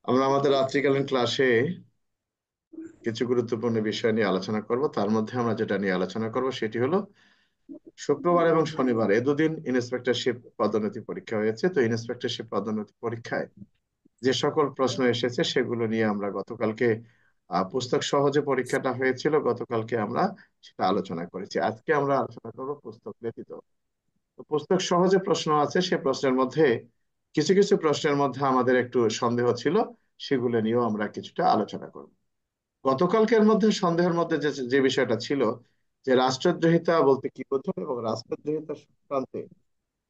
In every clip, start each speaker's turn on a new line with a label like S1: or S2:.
S1: আমরা আমাদের রাত্রিকালীন ক্লাসে কিছু গুরুত্বপূর্ণ বিষয় নিয়ে আলোচনা করব। তার মধ্যে আমরা যেটা নিয়ে আলোচনা করব সেটি হলো শুক্রবার এবং শনিবার এ দুদিন ইন্সপেক্টরশিপ পদোন্নতি পরীক্ষা হয়েছে। তো ইন্সপেক্টরশিপ পদোন্নতি পরীক্ষায় যে সকল প্রশ্ন এসেছে সেগুলো নিয়ে আমরা গতকালকে পুস্তক সহজে পরীক্ষাটা হয়েছিল, গতকালকে আমরা সেটা আলোচনা করেছি। আজকে আমরা আলোচনা করব পুস্তক ব্যতীত। তো পুস্তক সহজে প্রশ্ন আছে, সে প্রশ্নের মধ্যে কিছু কিছু প্রশ্নের মধ্যে আমাদের একটু সন্দেহ ছিল, সেগুলো নিয়েও আমরা কিছুটা আলোচনা করব। গতকালকের মধ্যে সন্দেহের মধ্যে যে যে বিষয়টা ছিল যে রাষ্ট্রদ্রোহিতা বলতে কি বোঝায় এবং রাষ্ট্রদ্রোহিতা সংক্রান্তে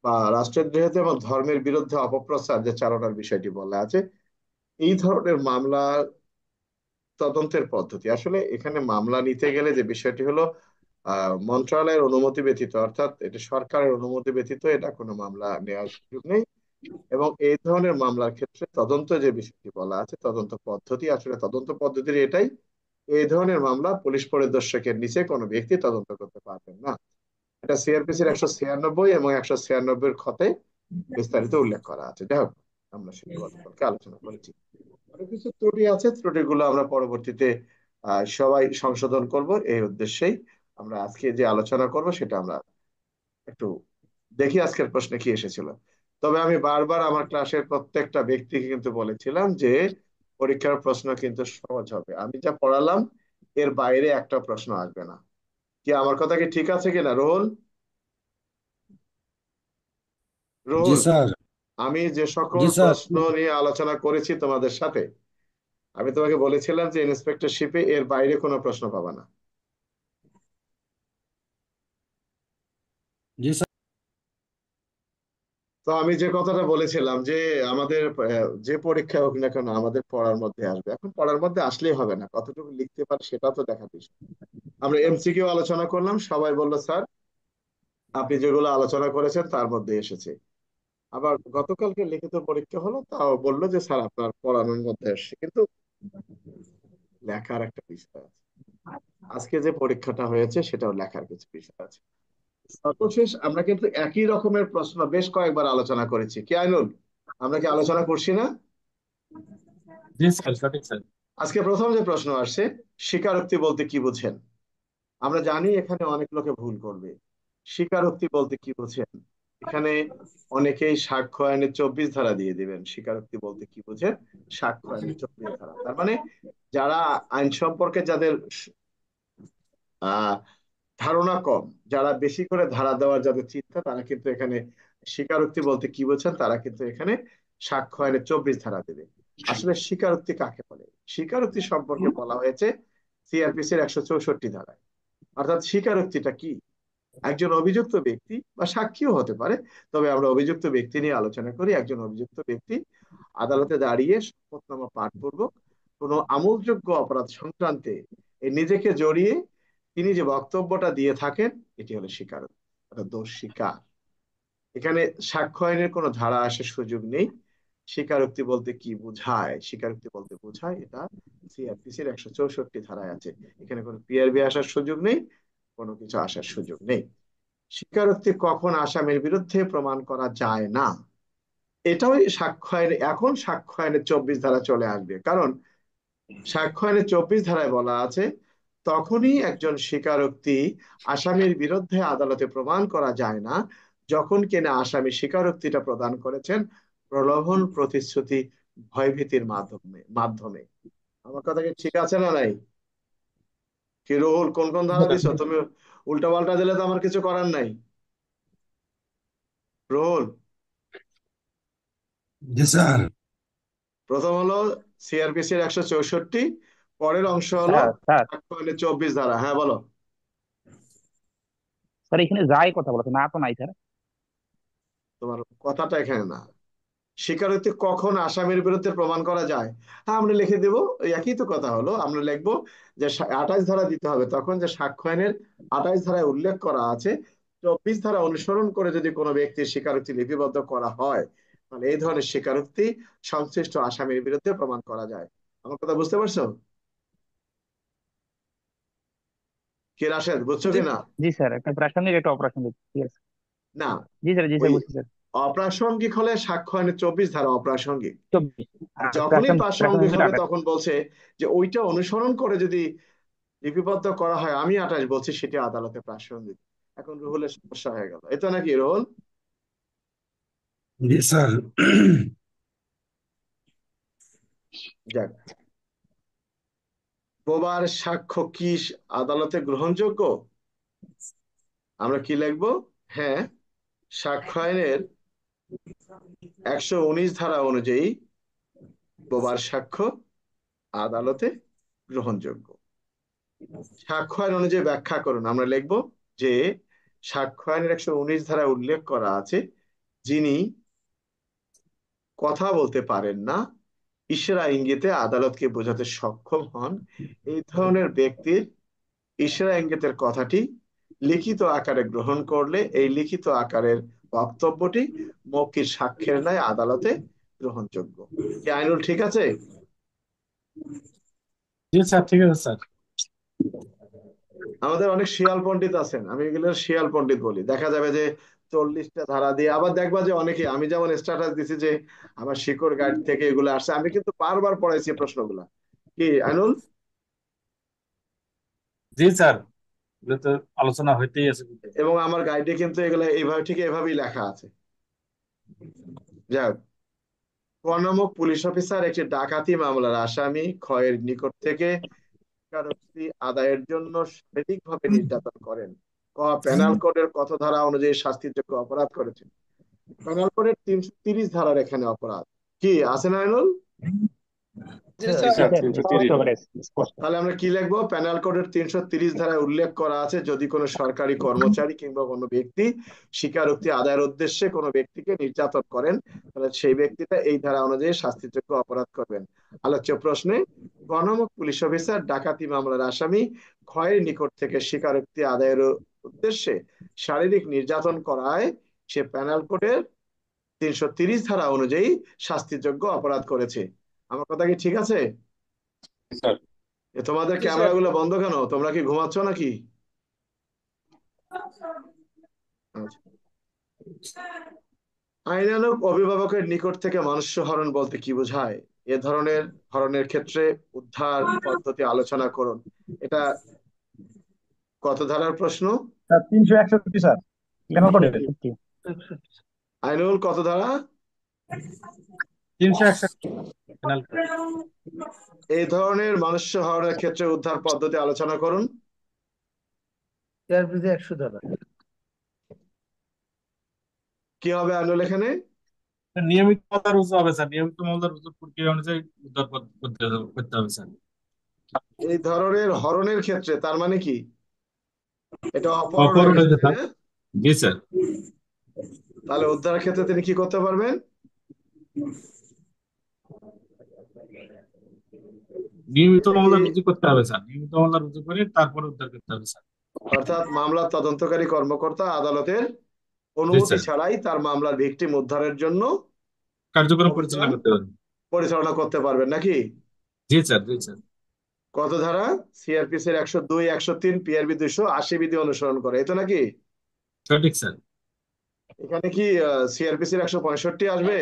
S1: বা রাষ্ট্রদ্রোহিতা এবং ধর্মের বিরুদ্ধে অপপ্রচার যে চালনার বিষয়টি বলা আছে, এই ধরনের মামলা তদন্তের পদ্ধতি আসলে এখানে মামলা নিতে গেলে যে বিষয়টি হলো মন্ত্রণালয়ের অনুমতি ব্যতীত, অর্থাৎ এটা সরকারের অনুমতি ব্যতীত এটা কোনো মামলা নেওয়ার সুযোগ নেই। এবং এই ধরনের মামলার ক্ষেত্রে তদন্ত যে বিষয়টি বলা আছে, তদন্ত পদ্ধতি, আসলে তদন্ত পদ্ধতির এটাই, এই ধরনের মামলা পুলিশ পরিদর্শকের নিচে কোনো ব্যক্তি তদন্ত করতে পারবেন না। এটা সিআরপিসির 196 এবং 196 খতে বিস্তারিত উল্লেখ করা আছে। যাই হোক, আমরা সেটা গতকালকে আলোচনা করেছি। অনেক কিছু ত্রুটি আছে, ত্রুটিগুলো আমরা পরবর্তীতে সবাই সংশোধন করব, এই উদ্দেশ্যেই আমরা আজকে যে আলোচনা করব সেটা আমরা একটু দেখি আজকের প্রশ্নে কি এসেছিল। তবে আমি বারবার আমার ক্লাসের প্রত্যেকটা ব্যক্তিকে কিন্তু বলেছিলাম যে পরীক্ষার প্রশ্ন কিন্তু সহজ হবে, আমি যা পড়ালাম এর বাইরে একটা প্রশ্ন আসবে না। কি আমার কথা কি ঠিক আছে কিনা রোহল?
S2: জি
S1: রোহল,
S2: স্যার।
S1: আমি যে সকল
S2: জি স্যার।
S1: প্রশ্ন নিয়ে আলোচনা করেছি তোমাদের সাথে, আমি তোমাকে বলেছিলাম যে ইন্সপেক্টরশিপে এর বাইরে কোনো প্রশ্ন পাবা না।
S2: জি স্যার।
S1: তো আমি যে কথাটা বলেছিলাম যে আমাদের যে পরীক্ষা হোক না কেন আমাদের পড়ার মধ্যে আসবে, এখন পড়ার মধ্যে আসলেই হবে না, কতটুকু লিখতে পারে সেটা তো দেখার বিষয়। আমরা এমসিকিউ আলোচনা করলাম, সবাই বলল স্যার আপনি যেগুলো আলোচনা করেছেন তার মধ্যে এসেছে। আবার গতকালকে লিখিত পরীক্ষা হলো, তাও বললো যে স্যার আপনার পড়ানোর মধ্যে এসেছে, কিন্তু লেখার একটা বিষয় আছে। আজকে যে পরীক্ষাটা হয়েছে সেটাও লেখার কিছু বিষয় আছে। সর্বশেষ আমরা কিন্তু একই রকমের প্রশ্ন বেশ কয়েকবার আলোচনা করেছি, কি আইনুল? আমরা কি আলোচনা করছি না?
S2: জি স্যার, সঠিক স্যার।
S1: আজকে প্রথম যে প্রশ্ন আসছে, স্বীকারোক্তি বলতে কি বুঝেন? আমরা জানি এখানে অনেক লোকে ভুল করবে। স্বীকারোক্তি বলতে কি বুঝেন? এখানে অনেকেই সাক্ষ্য আইনে 24 ধারা দিয়ে দিবেন। স্বীকারোক্তি বলতে কি বুঝেন? সাক্ষ্য আইনে 24 ধারা, তার মানে যারা আইন সম্পর্কে যাদের আহ ধারণা কম, যারা বেশি করে ধারা দেওয়ার যাদের চিন্তা, তারা কিন্তু এখানে স্বীকারোক্তি বলতে কি বোঝেন, তারা কিন্তু এখানে সাক্ষ্য আইনে 24 ধারা দেবে। আসলে স্বীকারোক্তি কাকে বলে? স্বীকারোক্তি সম্পর্কে বলা হয়েছে সিআরপিসির 164 ধারায়। অর্থাৎ স্বীকারোক্তিটা কি? একজন অভিযুক্ত ব্যক্তি বা সাক্ষীও হতে পারে, তবে আমরা অভিযুক্ত ব্যক্তি নিয়ে আলোচনা করি। একজন অভিযুক্ত ব্যক্তি আদালতে দাঁড়িয়ে শপথনামা পাঠ পূর্বক কোনো আমলযোগ্য অপরাধ সংক্রান্তে এই নিজেকে জড়িয়ে তিনি যে বক্তব্যটা দিয়ে থাকেন, এটি হলো স্বীকারোক্তি, অর্থাৎ দোষ স্বীকার। এখানে সাক্ষ্য আইনের কোনো ধারা আসার সুযোগ নেই। স্বীকারোক্তি বলতে কি বোঝায়? স্বীকারোক্তি বলতে বোঝায় এটা সিআরপিসির 164 ধারায় আছে। এখানে কোনো পিআরবি আসার সুযোগ নেই, কোনো কিছু আসার সুযোগ নেই। স্বীকারোক্তি কখন আসামির বিরুদ্ধে প্রমাণ করা যায় না, এটাও সাক্ষ্য আইনে, এখন সাক্ষ্য আইনের 24 ধারা চলে আসবে। কারণ সাক্ষ্য আইনের 24 ধারায় বলা আছে তখনই একজন স্বীকারোক্তি আসামির বিরুদ্ধে আদালতে প্রমাণ করা যায় না যখন কিনা আসামি স্বীকারোক্তিটা প্রদান করেছেন প্রলোভন, প্রতিশ্রুতি, ভয়ভীতির মাধ্যমে মাধ্যমে আমার কথা কি ঠিক আছে না নাই? কি রুহুল, কোন কোন ধারা দিছো তুমি? উল্টা পাল্টা দিলে তো আমার কিছু করার নাই। রুহুল,
S2: জি স্যার।
S1: প্রথম হলো সিআরপিসির 164, পরের অংশ হলো
S3: স্যার স্যার
S1: সাক্ষ্য আইনের 24 ধারা। হ্যাঁ বলো।
S3: স্যার এখানে যাই কথা বলেছে না তো নাই স্যার।
S1: তোমার কথাটা এখানে না। স্বীকারোক্তি কখন আসামির বিরুদ্ধে প্রমাণ করা যায়, হ্যাঁ আমরা লিখে দেবো। ওই একই তো কথা হলো, আমরা লিখবো যে 28 ধারা দিতে হবে তখন যে সাক্ষ্য আইনের 28 ধারায় উল্লেখ করা আছে 24 ধারা অনুসরণ করে যদি কোনো ব্যক্তির স্বীকারোক্তি লিপিবদ্ধ করা হয়, তাহলে এই ধরনের স্বীকারোক্তি সংশ্লিষ্ট আসামির বিরুদ্ধে প্রমাণ করা যায়। আমার কথা বুঝতে পারছো কি রাশেদ, বুঝছো
S3: জি
S1: কিনা?
S3: জি স্যার, একটা প্রাসঙ্গিক একটা অপারেশন ঠিক আছে।
S1: না,
S3: জি স্যার, জি
S1: ওই
S3: স্যার, বুঝছি স্যার।
S1: অপ্রাসঙ্গিক হলে সাক্ষ্য আইনে 24 ধারা অপ্রাসঙ্গিক।
S3: 24। আর
S1: যখনই
S3: প্রাসঙ্গিক
S1: প্রাসঙ্গিক
S3: প্রাসঙ্গিক
S1: হবে
S3: 28।
S1: তখন বলছে যে ওইটা অনুসরণ করে যদি লিপিবদ্ধ করা হয়, আমি 28 বলছি, সেটি আদালতে প্রাসঙ্গিক। এখন রুহুলের সমস্যা হয়ে গেল, এটা নাকি রুহুল?
S2: জি স্যার।
S1: যাক, বোবার সাক্ষ্য কি আদালতে গ্রহণযোগ্য? আমরা কি লিখবো? হ্যাঁ, সাক্ষ্য আইনের 119 ধারা অনুযায়ী বোবার সাক্ষ্য আদালতে গ্রহণযোগ্য। সাক্ষ্য আইন অনুযায়ী ব্যাখ্যা করুন। আমরা লিখবো যে সাক্ষ্য আইনের 119 ধারায় উল্লেখ করা আছে, যিনি কথা বলতে পারেন না, ইশারা ইঙ্গিতে আদালতকে বোঝাতে সক্ষম হন, এই ধরনের ব্যক্তির ইশারা ইঙ্গিতের কথাটি লিখিত আকারে গ্রহণ করলে এই লিখিত আকারের বক্তব্যটি মৌখিক সাক্ষ্যের ন্যায় আদালতে গ্রহণযোগ্য। কি আইনুল ঠিক আছে?
S2: জি স্যার, ঠিক আছে স্যার।
S1: আমাদের অনেক শিয়াল পণ্ডিত আছেন, আমি এগুলো শিয়াল পণ্ডিত বলি। দেখা যাবে যে 40টা ধারা দিয়ে, আবার দেখবা যে অনেকে, আমি যেমন স্ট্যাটাস দিছি যে আমার শিকড় গাইড থেকে এগুলো আসছে, আমি কিন্তু বারবার পড়াইছি প্রশ্নগুলা। কি আইনুল?
S2: জি স্যার, এগুলো তো আলোচনা হইতেই আছে।
S1: এবং আমার গাইডে কিন্তু এগুলো এইভাবে, ঠিক এভাবেই লেখা আছে। যাক, ক নামক পুলিশ অফিসার একটি ডাকাতি মামলার আসামি ক্ষয়ের নিকট থেকে স্বীকারোক্তি আদায়ের জন্য শারীরিকভাবে নির্যাতন করেন। ক, পেনাল কোডের কত ধারা অনুযায়ী শাস্তিযোগ্য অপরাধ করেছেন? পেনাল কোডের 330 ধারার এখানে অপরাধ কি আছে না আইনুল?
S2: জি স্যার,
S3: এটা
S2: 330।
S3: স্পষ্ট করে, স্পষ্ট।
S1: তাহলে আমরা কি লিখবো? পেনাল কোডের 330 ধারায় উল্লেখ করা আছে, যদি কোনো সরকারি কর্মচারী কিংবা কোনো ব্যক্তি স্বীকারোক্তি আদায়ের উদ্দেশ্যে কোনো ব্যক্তিকে নির্যাতন করেন, তাহলে সেই ব্যক্তিটা এই ধারা অনুযায়ী শাস্তিযোগ্য অপরাধ করবেন। আলোচ্য প্রশ্নে ক নামক পুলিশ অফিসার ডাকাতি মামলার আসামি ক্ষয়ের নিকট থেকে স্বীকারোক্তি আদায়ের উদ্দেশ্যে শারীরিক নির্যাতন করায় সে পেনাল কোডের 330 ধারা অনুযায়ী শাস্তিযোগ্য অপরাধ করেছে। আমার কথা কি ঠিক আছে?
S2: স্যার।
S1: তোমাদের
S2: জি স্যার।
S1: ক্যামেরাগুলো বন্ধ কেন? তোমরা কি ঘুমাচ্ছ নাকি? আচ্ছা, আইনানুগ অভিভাবকের নিকট থেকে মনুষ্য হরণ বলতে কি বোঝায়? এ ধরনের হরণের ক্ষেত্রে উদ্ধার পদ্ধতি আলোচনা করুন। এটা কত ধারার প্রশ্ন?
S3: Sir 361 sir. কেন করে 50?
S1: আইনুল কত ধারা?
S2: 361 পেনাল কোড।
S1: এই ধরনের মনুষ্য হরণের ক্ষেত্রে উদ্ধার পদ্ধতি আলোচনা করুন।
S4: এর বিধি 100 ধারা।
S1: কি হবে আইনুল এখানে?
S2: নিয়মিত মামলা রুজু হবে স্যার, নিয়মিত মামলা রুজু প্রক্রিয়া অনুযায়ী উদ্ধার করতে হবে স্যার।
S1: এই ধরনের হরণের ক্ষেত্রে, তার মানে কি? এটা অপহরণ হয়ে
S2: অপহরণ
S1: গেছে,
S2: হয়েছে
S1: তাই
S2: স্যার।
S1: না?
S2: জি স্যার।
S1: তাহলে উদ্ধারের ক্ষেত্রে তিনি কি করতে পারবেন?
S2: নিয়মিত
S1: এটা কি,
S2: মামলা রুজু করতে হবে স্যার, নিয়মিত মামলা রুজু করে তারপরে উদ্ধার করতে হবে স্যার।
S1: অর্থাৎ মামলার তদন্তকারী কর্মকর্তা আদালতের
S2: জি
S1: অনুমতি
S2: স্যার,
S1: ছাড়াই তার মামলার ভিকটিম উদ্ধারের জন্য
S2: কার্যক্রম পরিচালনা
S1: অভিযান
S2: করতে পারবে।
S1: পরিচালনা করতে পারবেন নাকি?
S2: জি স্যার, জি স্যার।
S1: কত ধারা? সিআরপিসির 102, 103, পিআরবি 280 বিধি অনুসরণ করে, এই তো নাকি?
S2: সঠিক স্যার।
S1: এখানে কি সিআরপিসির 165 আসবে?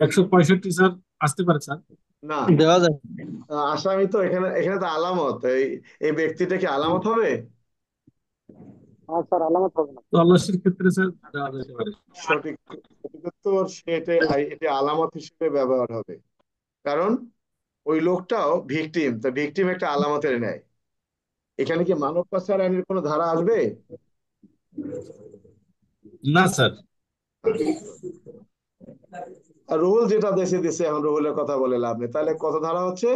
S2: 165 স্যার আসতে পারে স্যার।
S1: না,
S4: দেওয়া যায়।
S1: আসামি তো এখানে, এখানে তো আলামত, এই এই ব্যক্তিটা কি আলামত হবে?
S3: স্যার আলামত হবে না।
S2: তল্লাশির ক্ষেত্রে স্যার দেওয়া যেতে পারে।
S1: সঠিক, সঠিক উত্তর, সেটা এটা আলামত হিসেবে ব্যবহার হবে। কারণ ওই লোকটাও ভিকটিম, তো ভিকটিম একটা আলামতের নেয়। এখানে কি মানব পাচার আইনের কোনো ধারা আসবে?
S2: না স্যার।
S1: আচ্ছা, আর রুহুল যেটা দেশে দিছে, এখন রুহুলের কথা বলে লাভ নেই। তাহলে কত ধারা হচ্ছে?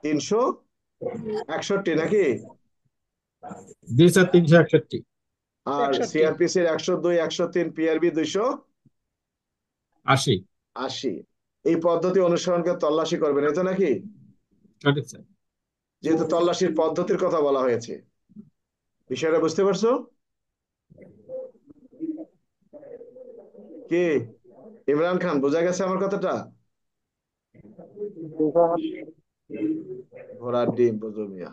S1: 361 নাকি?
S2: জি স্যার, 361।
S1: আর
S4: 61।
S1: সিআরপিসির 102, 103, পিআরবি
S2: 80।
S1: 280, এই পদ্ধতি অনুসরণকে তল্লাশি করবেন, এই তো নাকি?
S2: সঠিক স্যার।
S1: যেহেতু তল্লাশির পদ্ধতির কথা বলা হয়েছে, বিষয়টা বুঝতে পারছো কি? ইমরান খান, বোঝা গেছে আমার কথাটা? ঘোড়ার ডিম বুঝো মিয়া।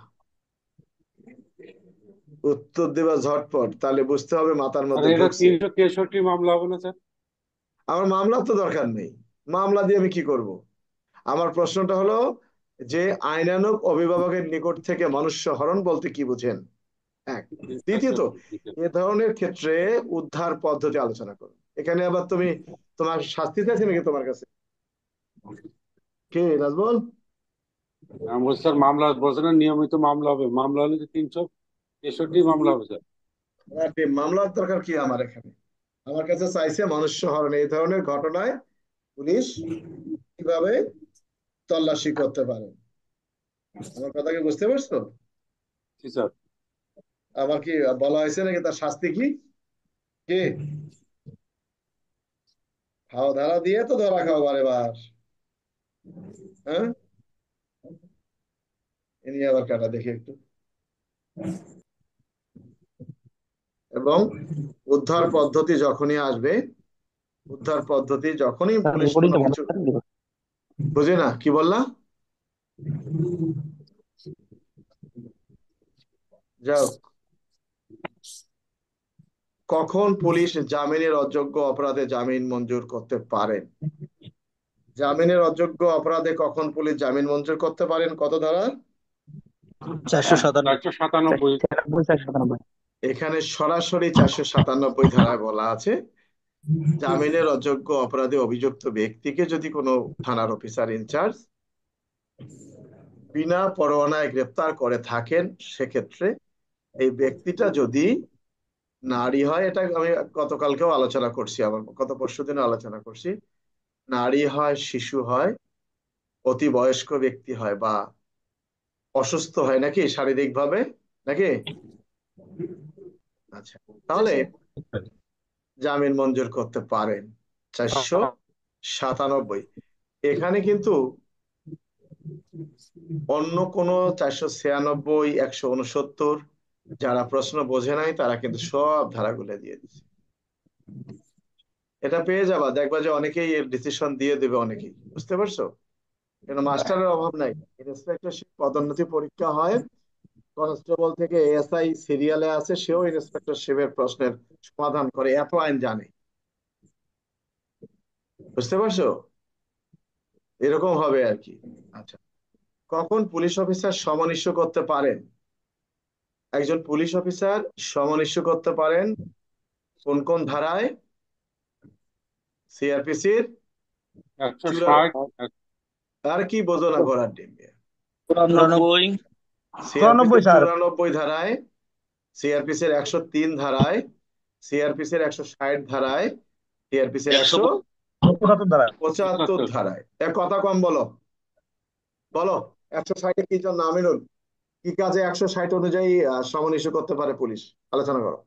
S1: উত্তর দেবা ঝটপট, তাহলে বুঝতে হবে মাথার
S5: আর
S1: মধ্যে
S5: এটা
S1: ঢুকছে।
S5: 363 মামলা হবে না স্যার?
S1: আমার মামলা তো দরকার নেই, মামলা দিয়ে আমি কি করব? আমার প্রশ্নটা হলো যে আইনানুগ অভিভাবকের নিকট থেকে মনুষ্য হরণ বলতে কি বুঝেন? এক। দ্বিতীয়ত, এ ধরনের ক্ষেত্রে উদ্ধার পদ্ধতি আলোচনা করো। এখানে আবার তুমি তোমার শাস্তি চাইছে নাকি তোমার কাছে? কে নাজবুল?
S5: আমি বলছি স্যার, মামলা বলছে না নিয়মিত মামলা হবে, মামলা হলে যে 363 মামলা হবে স্যার।
S1: মামলার দরকার কি আমার এখানে? আমার কাছে চাইছে মনুষ্য হরণ, এই ধরনের ঘটনায় পুলিশ কিভাবে তল্লাশি করতে পারে। আমার কথা কি বুঝতে পারছো?
S5: জি স্যার।
S1: আমার কি বলা হয়েছে নাকি তার শাস্তি কি? কে খাও ধারা দিয়ে তো ধরা খাও বারে বার। হ্যাঁ, এ নিয়ে আবার কাটা দেখি একটু। এবং উদ্ধার পদ্ধতি যখনই আসবে, উদ্ধার পদ্ধতি যখনই
S3: স্যার
S1: পুলিশ
S3: রেকর্ডিং
S1: কোনো
S3: তো বন্ধ
S1: কিছু
S3: করে দিবো।
S1: বুঝে না, কি বললা? যাও, কখন পুলিশ জামিনের অযোগ্য অপরাধে জামিন মঞ্জুর করতে পারেন? জামিনের অযোগ্য অপরাধে কখন পুলিশ জামিন মঞ্জুর করতে পারেন? কত ধারা?
S4: 497।
S5: 497।
S3: 497।
S1: এখানে সরাসরি 497 ধারায় বলা আছে, জামিনের অযোগ্য অপরাধে অভিযুক্ত ব্যক্তিকে যদি কোনো থানার অফিসার ইনচার্জ বিনা পরোয়ানায় গ্রেপ্তার করে থাকেন, সেক্ষেত্রে এই ব্যক্তিটা যদি নারী হয়, এটা আমি গতকালকেও আলোচনা করছি, আবার গত পরশুদিনও আলোচনা করছি, নারী হয়, শিশু হয়, অতি বয়স্ক ব্যক্তি হয়, বা অসুস্থ হয় নাকি শারীরিক ভাবে, নাকি? আচ্ছা, তাহলে জামিন মঞ্জুর করতে পারেন 497। এখানে কিন্তু অন্য কোনো 496, 169 যারা প্রশ্ন বোঝে নাই তারা কিন্তু সব ধারাগুলো দিয়ে দিচ্ছে। এটা পেয়ে যাবা, দেখবা যে অনেকেই এর ডিসিশন দিয়ে দেবে, অনেকেই। বুঝতে পারছো? কেন মাস্টারের অভাব নাই, ইন্সপেক্টরশিপ পদোন্নতি পরীক্ষা হয়, কনস্টেবল থেকে এএসআই সিরিয়ালে আছে, সেও ইন্সপেক্টরশিপের প্রশ্নের সমাধান করে, এত আইন জানে। বুঝতে পারছো? এরকম হবে আর কি। আচ্ছা, কখন পুলিশ অফিসার সমন ইস্যু করতে পারেন? একজন পুলিশ অফিসার সমন ইস্যু করতে পারেন কোন কোন ধারায়? সিআরপিসির
S5: 160।
S1: আর কি বোঝো না ঘোড়ার ডিম?
S4: 94।
S1: সিআরপিসির
S3: 94 স্যার।
S1: 94 ধারায়, সিআরপিসির 103 ধারায়, সিআরপিসির 160 ধারায়, সিআরপিসির
S3: 75 দ্বারা।
S1: 175 ধারায়। এক কথা কম বলো, বলো 160 কি জন্য? আমিনুল, কি কাজে 160 অনুযায়ী সমন ইস্যু করতে পারে পুলিশ? আলোচনা করো,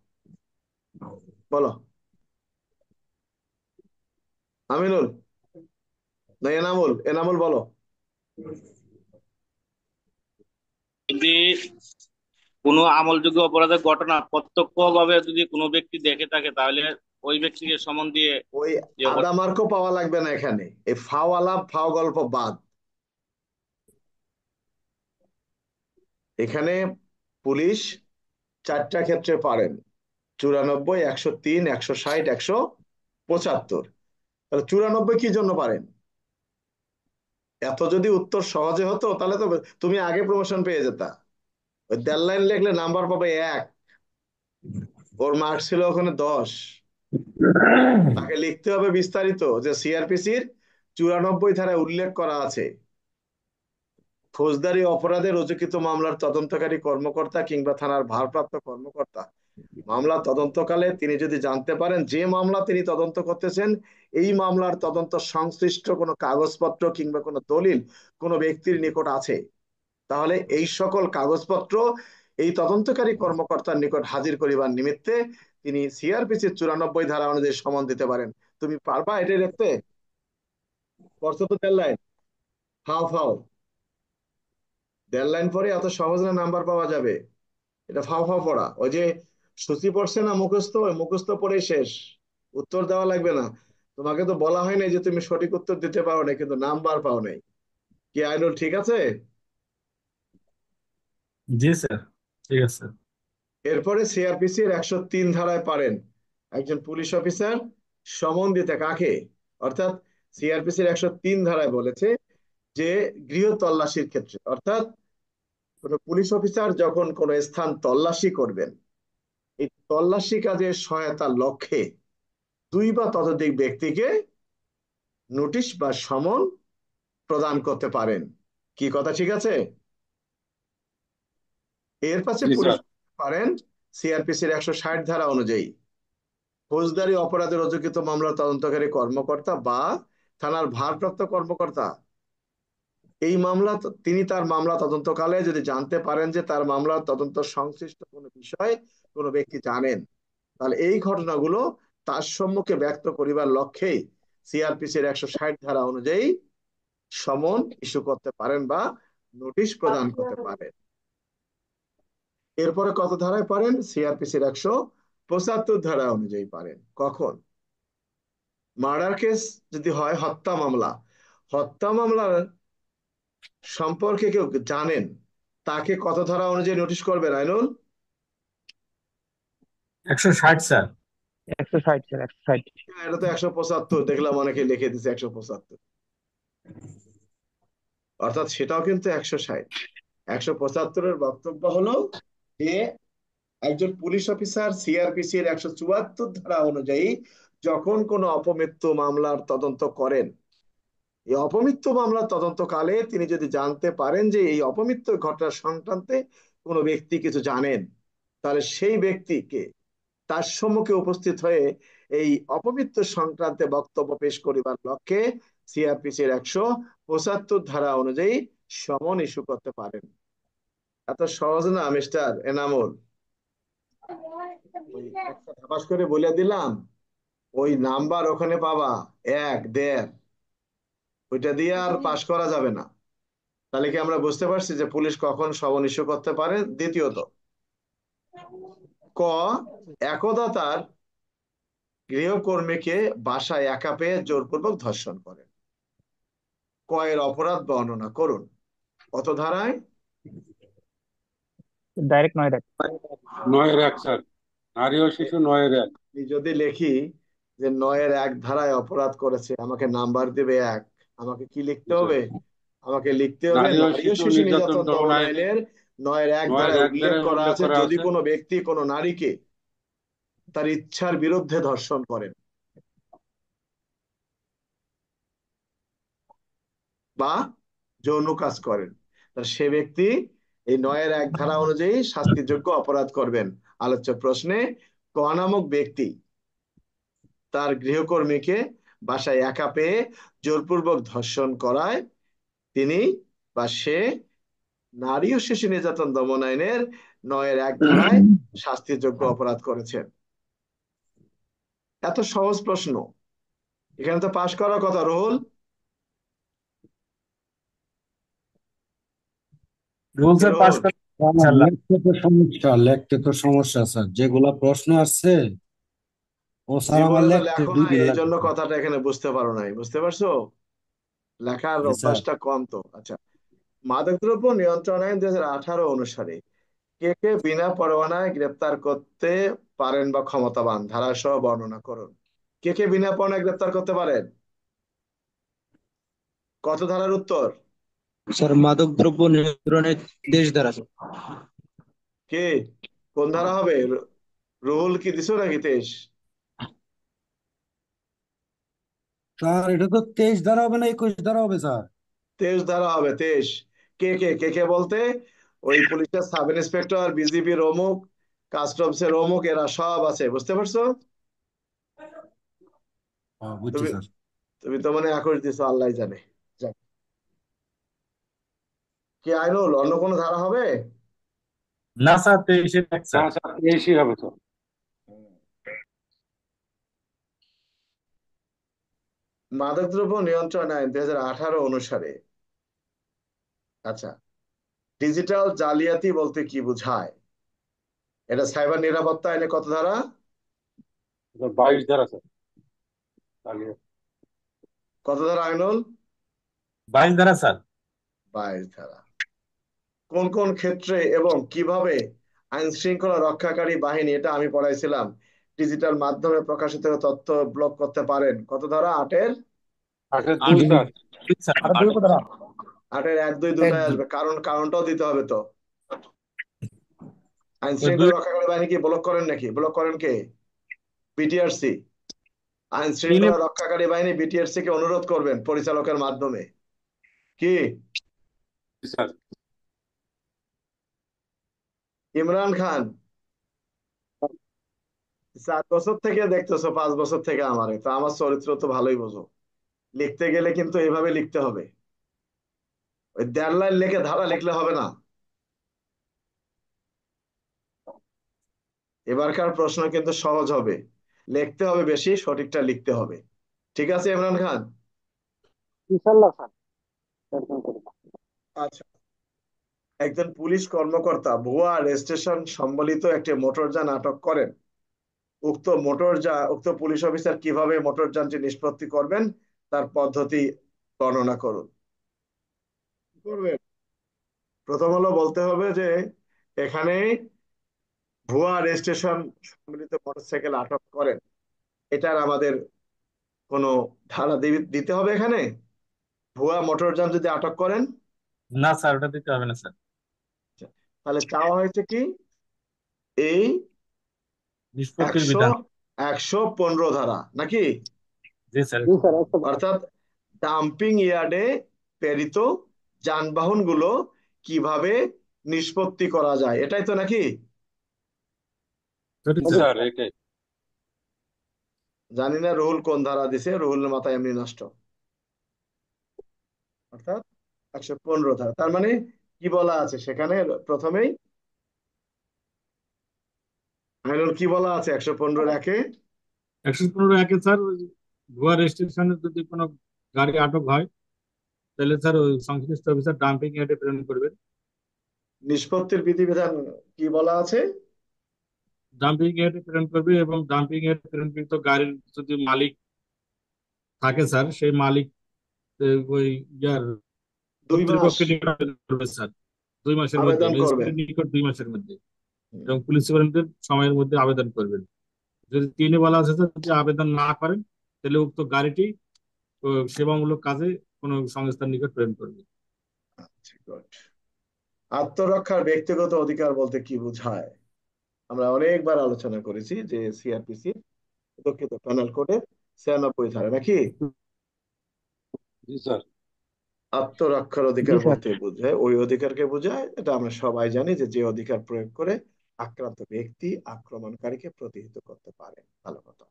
S1: বলো। আমিনুল না এনামুল? এনামুল বলো।
S6: যদি কোনো আমলযোগ্য অপরাধের ঘটনা প্রত্যক্ষভাবে যদি কোনো ব্যক্তি দেখে থাকে, তাহলে ওই ব্যক্তিকে সমন দিয়ে
S1: ওই
S6: ইয়ে
S1: আদা মার্কও পাওয়া লাগবে না এখানে, এই ফাও আলাপ ফাও গল্প বাদ। এখানে পুলিশ চারটা ক্ষেত্রে পারেন: 94, 103, 160, 175। তাহলে 94 কি জন্য পারেন? এত যদি উত্তর সহজে হতো তাহলে তো তুমি আগে প্রমোশন পেয়ে যেতা। ওই 1.5 লাইন লিখলে নাম্বার পাবে 1, ওর মার্ক ছিল ওখানে 10। তাকে লিখতে হবে বিস্তারিত যে সিআরপিসির 94 ধারায় উল্লেখ করা আছে, ফৌজদারি অপরাধে রুজুকৃত মামলার তদন্তকারী কর্মকর্তা কিংবা থানার ভারপ্রাপ্ত কর্মকর্তা মামলা তদন্তকালে তিনি যদি জানতে পারেন যে মামলা তিনি তদন্ত করতেছেন, এই মামলার তদন্ত সংশ্লিষ্ট কোনো কাগজপত্র কিংবা কোনো দলিল কোনো ব্যক্তির নিকট আছে, তাহলে এই সকল কাগজপত্র এই তদন্তকারী কর্মকর্তার নিকট হাজির করিবার নিমিত্তে তিনি সিআরপিসির 94 ধারা অনুযায়ী সমন দিতে পারেন। তুমি পারবা এটাই দেখতে? পড়ছো তো 1.5 লাইন? ফাও ফাও 1.5 লাইন পরে এত সহজ না নাম্বার পাওয়া যাবে? এটা ফাও ফাও পড়া। ওই যে সূচি পড়ছে না মুখস্থ, ওই মুখস্থ পড়ে শেষ, উত্তর দেওয়া লাগবে না। তোমাকে তো বলা হয় নাই যে তুমি সঠিক উত্তর দিতে পারো না, কিন্তু নাম্বার পাও নাই। কি আইনুল ঠিক আছে?
S2: জি স্যার, ঠিক আছে।
S1: এরপরে সিআরপিসি এর 103 ধারায় পারেন একজন পুলিশ অফিসার সমন দিতে কাকে, অর্থাৎ সিআরপিসি এর 103 ধারায় বলেছে যে গৃহ তল্লাশির ক্ষেত্রে, অর্থাৎ কোনো পুলিশ অফিসার যখন কোনো স্থান তল্লাশি করবেন, এই তল্লাশি কাজে সহায়তার লক্ষ্যে দুই বা ততোধিক ব্যক্তিকে নোটিশ বা সমন প্রদান করতে পারেন। কি কথা ঠিক আছে? এর পাশে
S5: জি
S1: পুলিশ
S5: স্যার।
S1: পারেন সিআরপিসির 160 ধারা অনুযায়ী ফৌজদারি অপরাধে রুজুকৃত মামলার তদন্তকারী কর্মকর্তা বা থানার ভারপ্রাপ্ত কর্মকর্তা এই মামলা তিনি তার মামলা তদন্তকালে যদি জানতে পারেন যে তার মামলার তদন্ত সংশ্লিষ্ট কোনো বিষয় কোনো ব্যক্তি জানেন, তাহলে এই ঘটনাগুলো তার সম্মুখে ব্যক্ত করিবার লক্ষ্যেই সিআরপিসির 160 ধারা অনুযায়ী সমন ইস্যু করতে পারেন বা নোটিশ প্রদান করতে পারেন। এরপরে কত ধারায় পারেন? সিআরপিসির 175 ধারা অনুযায়ী পারেন। কখন? মার্ডার কেস যদি হয়, হত্যা মামলার সম্পর্কে কেউ জানেন, তাকে কত ধারা অনুযায়ী নোটিশ করবেন আইনুল?
S2: 160 স্যার।
S3: 160 স্যার, 160।
S1: এটা তো 175, দেখলাম অনেকে লিখে দিচ্ছে 175, অর্থাৎ সেটাও কিন্তু 160। 175-এর বক্তব্য হলো যে একজন পুলিশ অফিসার সিআরপিসি এর 174 ধারা অনুযায়ী যখন কোনো অপমৃত্যু মামলার তদন্ত করেন, এই অপমৃত্যু মামলার তদন্তকালে তিনি যদি জানতে পারেন যে এই অপমৃত্যু ঘটনা সংক্রান্তে কোনো ব্যক্তি কিছু জানেন, তাহলে সেই ব্যক্তিকে তার সম্মুখে উপস্থিত হয়ে এই অপমৃত্যু সংক্রান্তে বক্তব্য পেশ করিবার লক্ষ্যে সিআরপিসির 175 ধারা অনুযায়ী সমন ইস্যু করতে পারেন। এত সহজ না মিস্টার এনামুল? ওই একটা ধাপাস করে বলে দিলাম, ওই নাম্বার ওখানে পাবা 1, 1.5, ওইটা দিয়ে আর পাশ করা যাবে না। তাহলে কি আমরা বুঝতে পারছি যে পুলিশ কখন সমন ইস্যু করতে পারে? দ্বিতীয়ত, ক, একদা তার গৃহকর্মীকে বাসায় একা পেয়ে জোরপূর্বক ধর্ষণ করেন। ক এর অপরাধ বর্ণনা করুন। কত ধারায়?
S3: ডাইরেক্ট 9 রাখ।
S5: 9-1 স্যার। নারী ও শিশু 9-1।
S1: আমি যদি লিখি যে 9-1 ধারায় অপরাধ করেছে, আমাকে নাম্বার দেবে 1, আমাকে কি লিখতে
S5: জি স্যার।
S1: হবে? আমাকে লিখতে হবে
S5: নারী ও
S1: নারী ও
S5: শিশু
S1: শিশু
S5: নির্যাতন
S1: নির্যাতন দমন
S5: দমন আইনে
S1: আইনের 9-1 ধারায়
S5: 9-1
S1: উল্লেখ
S5: ধারায়
S1: করা
S5: উল্লেখ
S1: আছে,
S5: করা
S1: যদি
S5: আছে।
S1: কোনো ব্যক্তি কোনো নারীকে তার ইচ্ছার বিরুদ্ধে ধর্ষণ করেন বা যৌন কাজ করেন, তাহলে সে ব্যক্তি এই 9-1 ধারা অনুযায়ী শাস্তিযোগ্য অপরাধ করবেন। আলোচ্য প্রশ্নে ক নামক ব্যক্তি তার গৃহকর্মীকে বাসায় একা পেয়ে জোরপূর্বক ধর্ষণ করায় তিনি বা সে নারী ও শিশু নির্যাতন দমন আইনের 9-1 ধারায় শাস্তিযোগ্য অপরাধ করেছেন। এত সহজ প্রশ্ন, এখানে তো পাশ করার কথা। রোল
S2: রুল
S1: কি
S2: স্যার পাস
S1: রোল?
S2: করা ইনশাআল্লাহ।
S7: লিখতে তো সমস্যা স্যার, যেগুলা প্রশ্ন আসছে ও স্যার আমার
S1: জীবনে তো
S7: লিখতে
S1: লেখো
S7: 2
S1: না,
S7: দিন
S1: এই জন্য
S7: লাগবে।
S1: কথাটা এখানে বুঝতে পারো নাই, বুঝতে পারছো? লেখার
S7: জি স্যার।
S1: অভ্যাসটা কম তো। আচ্ছা, মাদকদ্রব্য নিয়ন্ত্রণ আইন 2018 অনুসারে কে কে বিনা পরোয়ানায় গ্রেপ্তার করতে পারেন বা ক্ষমতাবান, ধারাসহ বর্ণনা করুন। কে কে বিনা পরোয়ানায় গ্রেপ্তার করতে পারেন? কত ধারার উত্তর?
S4: স্যার মাদকদ্রব্য নিয়ন্ত্রণের 23 ধারা স্যার।
S1: কে, কোন ধারা হবে? রুহুল কি দিছো নাকি 23?
S7: স্যার এটা তো 23 ধারা হবে না, 21 ধারা হবে স্যার।
S1: 23 ধারা হবে, 23। কে কে কে কে বলতে ওই পুলিশের সাব ইন্সপেক্টর, বিজিবির অমুক, কাস্টমসের অমুক, এরা সব আছে, বুঝতে পারছো?
S7: বুঝছি
S1: তুমি
S7: স্যার।
S1: তুমি তো মানে একই দিছো, আল্লাহ জানে। যাক। কি আইনুল, অন্য কোনো ধারা হবে?
S2: না স্যার, 23-এর এক
S5: না
S2: স্যার।
S5: স্যার, 23-ই হবে স্যার।
S1: মাদকদ্রব্য নিয়ন্ত্রণ আইন 2018 অনুসারে, আচ্ছা, ডিজিটাল জালিয়াতি বলতে কি বোঝায়? এটা সাইবার নিরাপত্তা আইনে কত ধারা?
S5: 22 ধারা স্যার। আগে
S1: কত ধারা আইনুল?
S2: 22 ধারা স্যার।
S1: 22 ধারা। কোন কোন ক্ষেত্রে এবং কিভাবে আইন শৃঙ্খলা রক্ষাকারী বাহিনী, এটা আমি পড়াইছিলাম, ডিজিটাল মাধ্যমে প্রকাশিত তথ্য ব্লক করতে পারেন। কত ধারা? 8-এর
S5: 2
S2: আট
S5: স্যার।
S2: স্যার
S3: আর দুই উপধারা
S1: 8-এর 1-2
S3: এক
S1: দুটাই
S3: দুই
S1: আসবে, কারণটাও দিতে হবে তো। আইন
S2: ওই দুই
S1: শৃঙ্খলা রক্ষাকারী বাহিনী কি ব্লক করেন নাকি? ব্লক করেন কে? বিটিআরসি। আইন
S2: তিনে
S1: শৃঙ্খলা রক্ষাকারী বাহিনী বিটিআরসি কে অনুরোধ করবেন পরিচালকের মাধ্যমে। কি?
S5: জি স্যার।
S1: ইমরান খান, 4 বছর থেকে দেখতেছো, 5 বছর থেকে আমারে, তো আমার চরিত্র তো ভালোই বোঝো। লিখতে গেলে কিন্তু এইভাবে লিখতে হবে, ওই 1.5 লাইন লিখে ধারা লিখলে হবে না। এবারকার প্রশ্ন কিন্তু সহজ হবে, লিখতে হবে বেশি, সঠিকটা লিখতে হবে। ঠিক আছে ইমরান খান?
S7: ইনশাল্লাহ স্যার।
S1: আচ্ছা, একজন পুলিশ কর্মকর্তা ভুয়া রেজিস্ট্রেশন সম্বলিত একটি মোটরযান আটক করেন। উক্ত পুলিশ অফিসার কিভাবে মোটরযানটি নিষ্পত্তি করবেন তার পদ্ধতি বর্ণনা করুন। কি করবেন? প্রথম হলো বলতে হবে যে এখানে ভুয়া রেজিস্ট্রেশন সম্বলিত মোটরসাইকেল আটক করেন, এটার আমাদের কোনো ধারা দিতে হবে এখানে? ভুয়া মোটরযান যদি আটক করেন,
S2: না স্যার, ওটা দিতে হবে না স্যার।
S1: তাহলে চাওয়া হয়েছে কি? এই
S2: নিষ্পত্তির
S1: 100
S2: বিধান।
S1: 115 ধারা নাকি?
S2: জি স্যার।
S7: জি স্যার, 112।
S1: অর্থাৎ ডাম্পিং ইয়ার্ডে প্রেরিত যানবাহন গুলো কিভাবে নিষ্পত্তি করা যায়, এটাই তো নাকি?
S2: সঠিক
S5: জি
S2: স্যার।
S5: স্যার, এটাই।
S1: জানি না রুহুল কোন ধারা দিছে, রুহুলের মাথায় এমনি নষ্ট। অর্থাৎ 115 ধারা, তার মানে কি বলা আছে সেখানে? প্রথমেই আইনুল কি বলা আছে 115 একে?
S2: 115 স্যার, ওই ভুয়া রেজিস্ট্রেশনের যদি কোনো গাড়ি আটক হয়, তাহলে স্যার ওই সংশ্লিষ্ট অফিসার ডাম্পিং ইয়ার্ডে প্রেরণ করবেন।
S1: নিষ্পত্তির বিধিবিধান কি বলা আছে?
S2: ডাম্পিং ইয়ার্ডে প্রেরণ করবে, এবং ডাম্পিং ইয়ার্ডে প্রেরণকৃত গাড়ির যদি মালিক থাকে স্যার, সেই মালিক ওই ইয়ার
S1: 2 মাস
S2: কর্তৃপক্ষের নিকট আবেদন করবে স্যার। 2 মাসের মধ্যে,
S1: আবেদন করবেন।
S2: ম্যাজিস্ট্রেটের নিকট 2 মাসের মধ্যে, এবং পুলিশ সুপারিনটেন্ডেন্ট সময়ের মধ্যে আবেদন করবেন। যদি 3-এ বলা আছে স্যার, যদি আবেদন না করেন, তাহলে উক্ত গাড়িটি সেবামূলক কাজে কোনো সংস্থার নিকট প্রেরণ করবে।
S1: আচ্ছা, good. আত্মরক্ষার ব্যক্তিগত অধিকার বলতে কি বোঝায়? আমরা অনেকবার আলোচনা করেছি যে সিআরপিসি, দুঃখিত, পেনাল কোডের 96 ধারা নাকি?
S5: জি স্যার।
S1: আত্মরক্ষার
S3: জি
S1: অধিকার
S3: স্যার।
S1: বলতে বোঝায় ওই অধিকারকে বোঝায়, এটা আমরা সবাই জানি, যে অধিকার প্রয়োগ করে আক্রান্ত ব্যক্তি আক্রমণকারীকে প্রতিহত করতে পারে। ভালো কথা।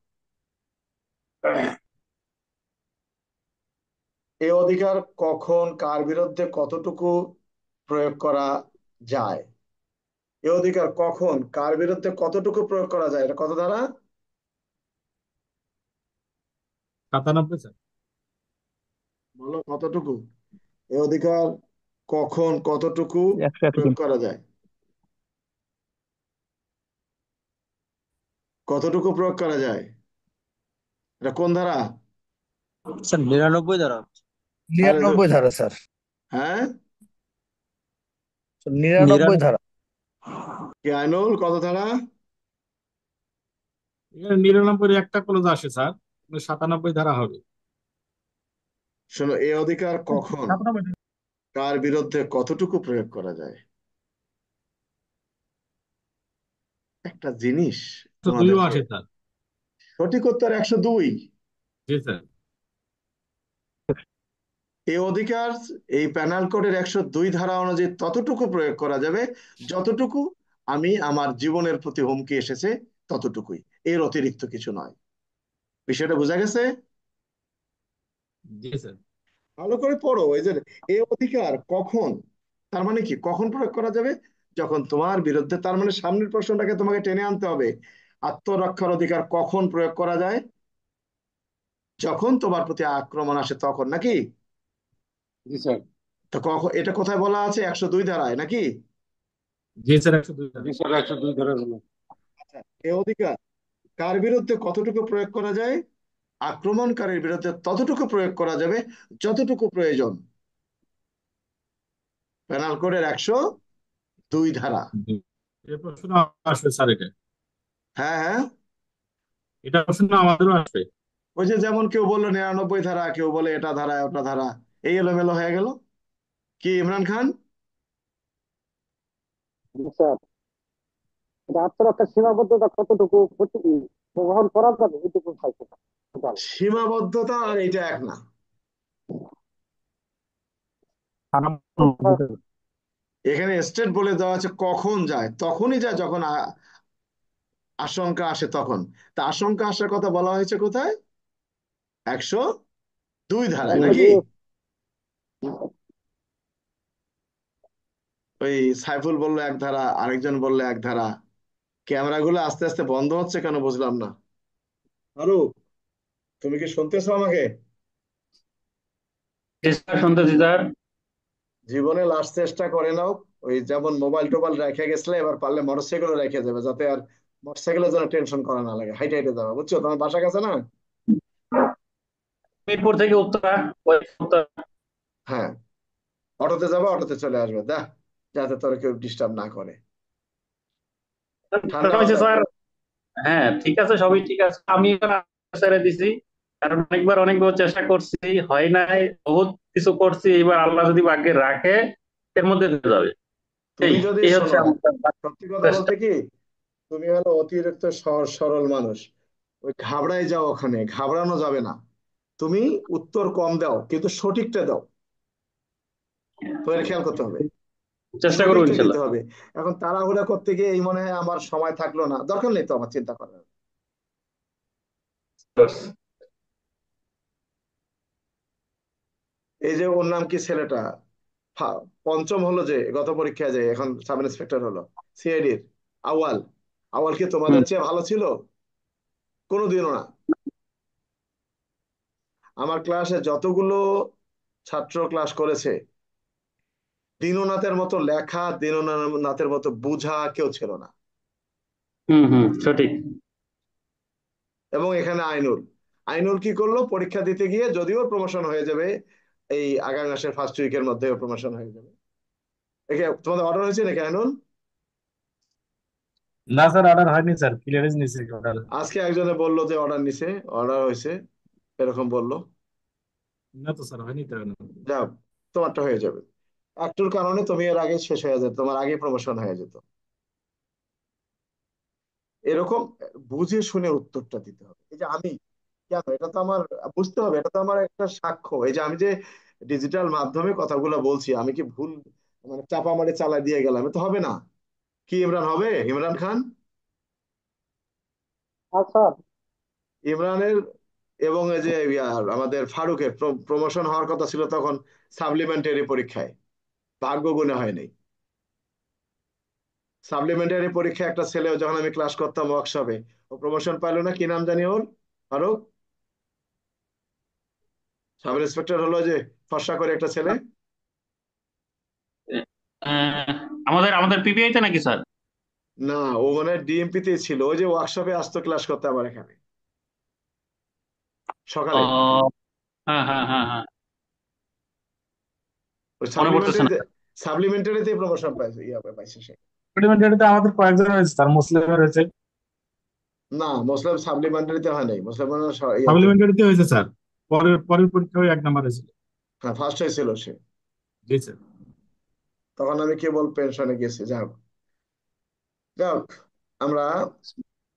S1: এই অধিকার কখন, কার বিরুদ্ধে, কতটুকু প্রয়োগ করা যায়? এই অধিকার কখন, কার বিরুদ্ধে, কতটুকু প্রয়োগ করা যায়, এটা কত ধারা?
S2: 97 স্যার।
S1: বলো কতটুকু? এই অধিকার কখন, কতটুকু
S3: 103।
S1: প্রয়োগ করা যায়? কতটুকু প্রয়োগ করা যায়? এটা কোন ধারা?
S4: স্যার 99 ধারা।
S1: আরে
S3: 99 ধারা স্যার।
S1: হ্যাঁ,
S3: 99 ধারা।
S1: কি আইনুল, কত ধারা?
S2: এখানে 99 একটা ক্লোজ আসে স্যার, 97 ধারা হবে।
S1: শোনো, এই অধিকার কখন,
S2: 97
S1: কার বিরুদ্ধে, কতটুকু প্রয়োগ করা যায়? একটা জিনিস তোমাদের
S2: 2ও আসে স্যার।
S1: সঠিক উত্তর 102।
S2: জি স্যার।
S1: এই অধিকার এই প্যানাল কোডের 102 ধারা অনুযায়ী ততটুকু প্রয়োগ করা যাবে যতটুকু আমি আমার জীবনের প্রতি হুমকি এসেছে ততটুকুই, এর অতিরিক্ত কিছু নয়। বিষয়টা বোঝা গেছে?
S2: জি স্যার।
S1: ভালো করে পড়ো। এই যে এই অধিকার কখন, তার মানে কি কখন প্রয়োগ করা যাবে? যখন তোমার বিরুদ্ধে, তার মানে সামনের প্রশ্নটাকে তোমাকে টেনে আনতে হবে। আত্মরক্ষার অধিকার কখন প্রয়োগ করা যায়? যখন তোমার প্রতি আক্রমণ আসে তখন, নাকি?
S5: জি স্যার।
S1: তো কখন, এটা কোথায় বলা আছে? 102 ধারায় নাকি?
S2: জি স্যার, 102 ধারা।
S5: জি স্যার, 102 ধারা হলো।
S1: আচ্ছা, এই অধিকার কার বিরুদ্ধে কতটুকু প্রয়োগ করা যায়? আক্রমণকারীর বিরুদ্ধে ততটুকু প্রয়োগ করা যাবে যতটুকু প্রয়োজন। পেনাল কোডের 102 ধারা।
S2: এই প্রশ্ন আসবে স্যার, এটা
S1: হ্যাঁ হ্যাঁ,
S2: এটা প্রশ্ন আমাদেরও আসবে।
S1: ওই যে যেমন কেউ বললো 99 ধারা, কেউ বলে এটা ধারা ওটা ধারা, এই এলোমেলো হয়ে গেল। কি ইমরান খান?
S5: স্যার, এটা আত্মরক্ষার সীমাবদ্ধতা কতটুকু গ্রহণ করা যাবে এটুকু চাইছে না। টোটাল।
S1: সীমাবদ্ধতা আর এটা এক না। এখানে স্টেট বলে দেওয়া আছে কখন যায়, তখনই যায় যখন আশঙ্কা আসে তখন। তা আশঙ্কা আসার কথা বলা হয়েছে কোথায়? 102 ধারায় নাকি? ওই সাইফুল বললো এক ধারা, আরেকজন বললো এক ধারা। ক্যামেরাগুলো আস্তে আস্তে বন্ধ হচ্ছে কেন বুঝলাম না। আরো, তুমি কি শুনতেছো আমাকে?
S6: শুনতেছি স্যার।
S1: জীবনে লাস্ট চেষ্টা করে নাও, ওই যেমন মোবাইল টোবাইল রেখে গেছিলে, এবার পারলে মোটরসাইকেলও রেখে যাবে, যাতে আর মোটরসাইকেলের জন্য টেনশন করা না লাগে, হাইটে হাইটে যাবে, বুঝছো? তোমার বাসা কাছে না?
S6: মিরপুর থেকে উত্তরা, ওই উত্তরা।
S1: হ্যাঁ, অটোতে যাবে, অটোতে চলে আসবে, যাতে তোর কেউ ডিস্টার্ব না করে। ঠান্ডা
S6: হয়েছে
S1: মাথায়।
S6: স্যার। হ্যাঁ ঠিক আছে, সবই ঠিক আছে, আমি এবার ছেড়ে দিছি। কারণ অনেকবার অনেকবার চেষ্টা করছি, হয় নাই, বহুত কিছু করছি, এবার আল্লাহ যদি ভাগ্যে রাখে এর মধ্যে দিয়ে যাবে। এই
S1: তুমি যদি
S6: এই হচ্ছে
S1: শোনো,
S6: আমার
S1: সত্যি কথা
S6: চেষ্টা।
S1: বলতে কি, তুমি হলো অতিরিক্ত সহজ সরল মানুষ। ওই ঘাবড়াই যাও, ওখানে ঘাবড়ানো যাবে না। তুমি উত্তর কম দাও কিন্তু সঠিকটা দাও, তো এর খেয়াল করতে হবে।
S6: চেষ্টা করবো
S1: সঠিকটা দিতে
S6: ইনশাল্লাহ।
S1: হবে। এখন তাড়াহুড়া করতে গিয়ে এই মনে হয় আমার সময় থাকলো না, দরকার নেই তো আমার চিন্তা করার। এই যে ওর নাম কি ছেলেটা, পঞ্চম হলো যে গত পরীক্ষায়, যে এখন সাব ইন্সপেক্টর হলো, সিআইডির আউয়াল। আউয়াল কি তোমাদের
S6: হুম
S1: চেয়ে ভালো ছিল? কোনোদিনও না। আমার ক্লাসে যতগুলো ছাত্র ক্লাস করেছে, দীননাথের মতো লেখা, দীননাথের মতো বুঝা কেউ ছিল না।
S6: সঠিক।
S1: এবং এখানে আইনুল, আইনুল কি করলো, পরীক্ষা দিতে গিয়ে যদিও প্রমোশন হয়ে যাবে এই আগামী মাসের ফার্স্ট উইকের মধ্যে, প্রমোশন হয়ে যাবে। একে তোমাদের অর্ডার হয়েছে নাকি আইনুল?
S2: না স্যার, অর্ডার হয়নি স্যার, ক্লিয়ারেন্স নিয়েছে অর্ডার।
S1: আজকে একজনে বললো যে অর্ডার নিছে, অর্ডার হয়েছে, এরকম বললো।
S2: না তো স্যার, হয়নি তো এখনো।
S1: যাও, তোমারটা হয়ে যাবে। একটুর কারণে তুমি এর আগে শেষ হয়ে যেত, তোমার আগে প্রমোশন হয়ে যেত। এরকম বুঝে শুনে উত্তরটা দিতে হবে। এই যে আমি কেন, এটা তো আমার বুঝতে হবে, এটা তো আমার একটা সাক্ষ্য। এই যে আমি যে ডিজিটাল মাধ্যমে কথাগুলো বলছি, আমি কি ভুল মানে চাপা মারে চালাই দিয়ে গেলাম? এ তো হবে না। কি ইমরান হবে? ইমরান খান,
S5: আচ্ছা।
S1: ইমরানের এবং এই যে আমাদের ফারুকের প্রমোশন হওয়ার কথা ছিল তখন সাপ্লিমেন্টারি পরীক্ষায়, ভাগ্য গুণে হয়নি। সাপ্লিমেন্টারি পরীক্ষায় একটা ছেলে, যখন আমি ক্লাস করতাম ওয়ার্কশপে, ও প্রমোশন পাইলো না, কি নাম জানি ওর, ফারুক, সাব ইন্সপেক্টর হলো যে, ফর্সা করে একটা ছেলে।
S6: আহ, আমাদের আমাদের পিপিআই তে নাকি স্যার?
S1: না, ও মানে ডিএমপি তে ছিল, ওই যে ওয়ার্কশপে আসতো ক্লাস করতে আমার এখানে সকালে।
S6: ও হ্যাঁ হ্যাঁ হ্যাঁ হ্যাঁ,
S1: ওই
S6: মনে পড়তেছে না।
S1: সাপ্লিমেন্টারিতে, সাপ্লিমেন্টারিতে প্রমোশন পাইছে, পাইছে সে।
S2: পার্লামেন্টারিতে আমাদের কয়েকজন হয়েছে স্যার, মুসলিমের হয়েছে।
S1: না, মুসলিম সাপ্লিমেন্টারিতে হয় নাই, মুসলিম ইয়াতে।
S2: পার্লামেন্টারিতে হয়েছে স্যার, পরের পরের পরীক্ষায় 1 নাম্বার হয়েছিল।
S1: হ্যাঁ, ফার্স্ট হয়েছিল সে।
S2: জি স্যার।
S1: তখন আমি কেবল পেনশনে গেছি। যাক, যাক, আমরা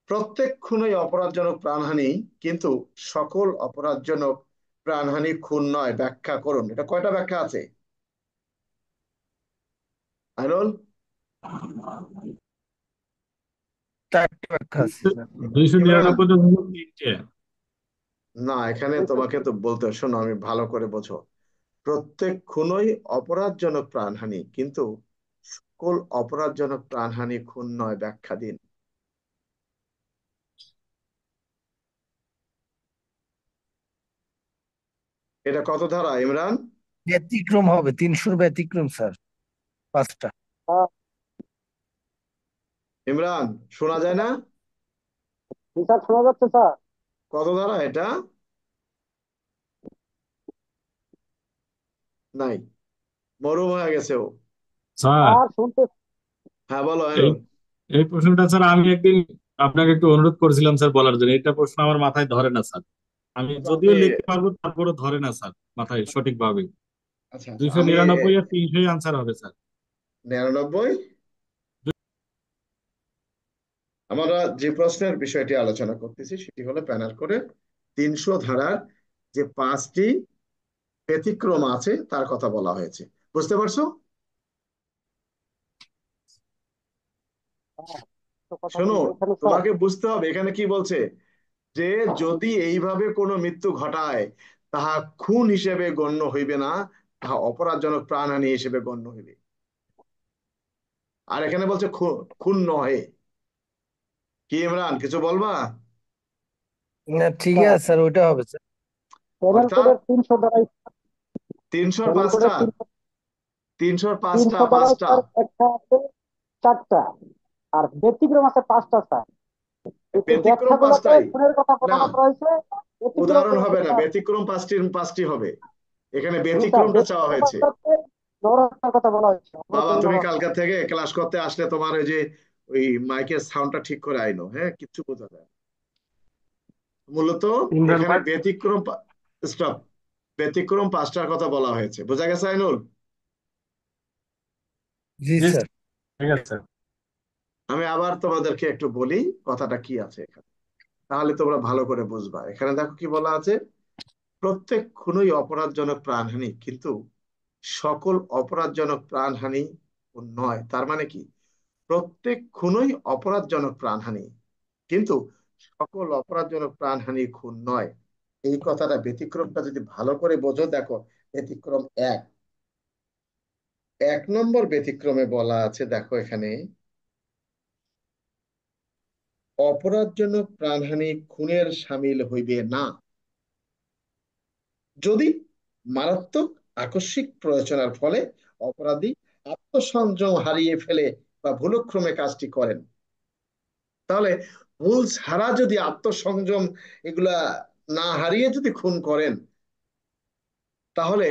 S1: প্রত্যেক খুনই অপরাধজনক প্রাণহানি, কিন্তু সকল অপরাধজনক প্রাণহানি খুন নয়। ব্যাখ্যা করুন, এটা কয়টা ব্যাখ্যা আছে আইনুল?
S3: 4টি ব্যাখ্যা আছে স্যার।
S2: 299 জন হলো 3টে।
S1: না, এখানে তোমাকে তো বলতে হবে, শোনো আমি ভালো করে বোঝো। প্রত্যেক খুনই অপরাধজনক প্রাণহানি, কিন্তু সকল অপরাধজনক প্রাণহানি খুন নয়। ব্যাখ্যা দিন। এটা কত ধারা ইমরান?
S7: ব্যতিক্রম হবে, 300-র ব্যতিক্রম স্যার, 5টা।
S1: ইমরান, শোনা যায় না?
S5: স্যার শোনা যাচ্ছে স্যার।
S1: কত ধারা এটা? নাই, মরুম হয়ে গেছে ও।
S2: স্যার,
S5: আর শুনতে
S1: হ্যাঁ বলো
S2: এই
S1: আইনুল।
S2: এই প্রশ্নটা স্যার আমি একদিন আপনাকে একটু অনুরোধ করেছিলাম স্যার বলার জন্য, এটা প্রশ্ন আমার মাথায় ধরে না স্যার। আমি
S1: আচ্ছা,
S2: যদিও লিখতে পারবো তারপরে ধরে না স্যার মাথায় সঠিকভাবে।
S1: আচ্ছা,
S2: 299 আর 300 আনসার হবে স্যার।
S1: 99। আমরা যে প্রশ্নের বিষয়টি আলোচনা করতেছি সেটি হলো প্যানেল কোডের 300 ধারার যে 5টি ব্যতিক্রম আছে তার কথা বলা হয়েছে। বুঝতে পারছো?
S5: হ্যাঁ, তো কথা
S1: শোনো,
S5: কিন্তু এখানে স্যার।
S1: তোমাকে বুঝতে হবে এখানে কি বলছে, যে যদি এইভাবে কোনো মৃত্যু ঘটায় তাহা খুন হিসেবে গণ্য হইবে না, তাহা অপরাধজনক প্রাণহানি হিসেবে গণ্য হইবে। আর এখানে বলছে খুন নহে। কি ইমরান, কিছু বলবা?
S3: না ঠিক
S5: স্যার
S3: আছে স্যার, ওইটা হবে স্যার।
S5: প্যানেল
S1: অর্থাৎ
S5: কোডের 300 দ্বারাই,
S1: তিনশোর
S5: প্যানেল কোডের
S1: পাঁচটা, তিনশোর পাঁচটা
S5: 300 দ্বারাই
S1: পাঁচটা
S5: স্যার একটা আছে 4টা, আর ব্যতিক্রম আছে 5টা স্যার। এই যে
S1: ব্যতিক্রম
S5: ব্যাখ্যাগুলোতে
S1: পাঁচটাই।
S5: খুনের কথা
S1: না,
S5: বর্ণনা করা হয়েছে, ব্যতিক্রম
S1: উদাহরণ
S5: গুলোতে
S1: হবে না,
S5: স্যার।
S1: ব্যতিক্রম পাঁচটি হবে। এখানে
S5: জি স্যার,
S1: ব্যতিক্রমটা চাওয়া
S5: ব্যতিক্রম
S1: হয়েছে।
S5: গুলোতে নরহত্যার কথা বলা হয়েছে,
S1: বাবা,
S5: অগ্রজ
S1: তুমি
S5: নরহত্যা।
S1: কালকা থেকে ক্লাস করতে আসলে তোমার ওই যে ওই মাইকের সাউন্ডটা ঠিক করে আইনো, হ্যাঁ, কিচ্ছু বোঝা যায় না। মূলত
S6: ইমরান
S1: এখানে
S6: ভাই।
S1: স্টপ, ব্যতিক্রম পাঁচটার কথা বলা হয়েছে, বোঝা গেছে আইনুল?
S3: জি
S2: জি
S3: স্যার।
S2: স্যার, ঠিক আছে স্যার।
S1: আমি আবার তোমাদেরকে একটু বলি কথাটা কি আছে এখানে, তাহলে তোমরা ভালো করে বুঝবা। এখানে দেখো কি বলা আছে, প্রত্যেক খুনই অপরাধজনক প্রাণহানি, কিন্তু সকল অপরাধজনক প্রাণহানি নয়। তার মানে কি, প্রত্যেক খুনই অপরাধজনক প্রাণহানি, কিন্তু সকল অপরাধজনক প্রাণহানি খুন নয়। এই কথাটা ব্যতিক্রমটা যদি ভালো করে বোঝো, দেখো ব্যতিক্রম এক, 1 নম্বর ব্যতিক্রমে বলা আছে, দেখো এখানে, অপরাধজনক প্রাণহানি খুনের সামিল হইবে না যদি মারাত্মক আকস্মিক প্ররোচনার ফলে অপরাধী আত্মসংযম হারিয়ে ফেলে বা ভুলক্রমে কাজটি করেন। তাহলে ভুল ছাড়া যদি আত্মসংযম এগুলা না হারিয়ে যদি খুন করেন, তাহলে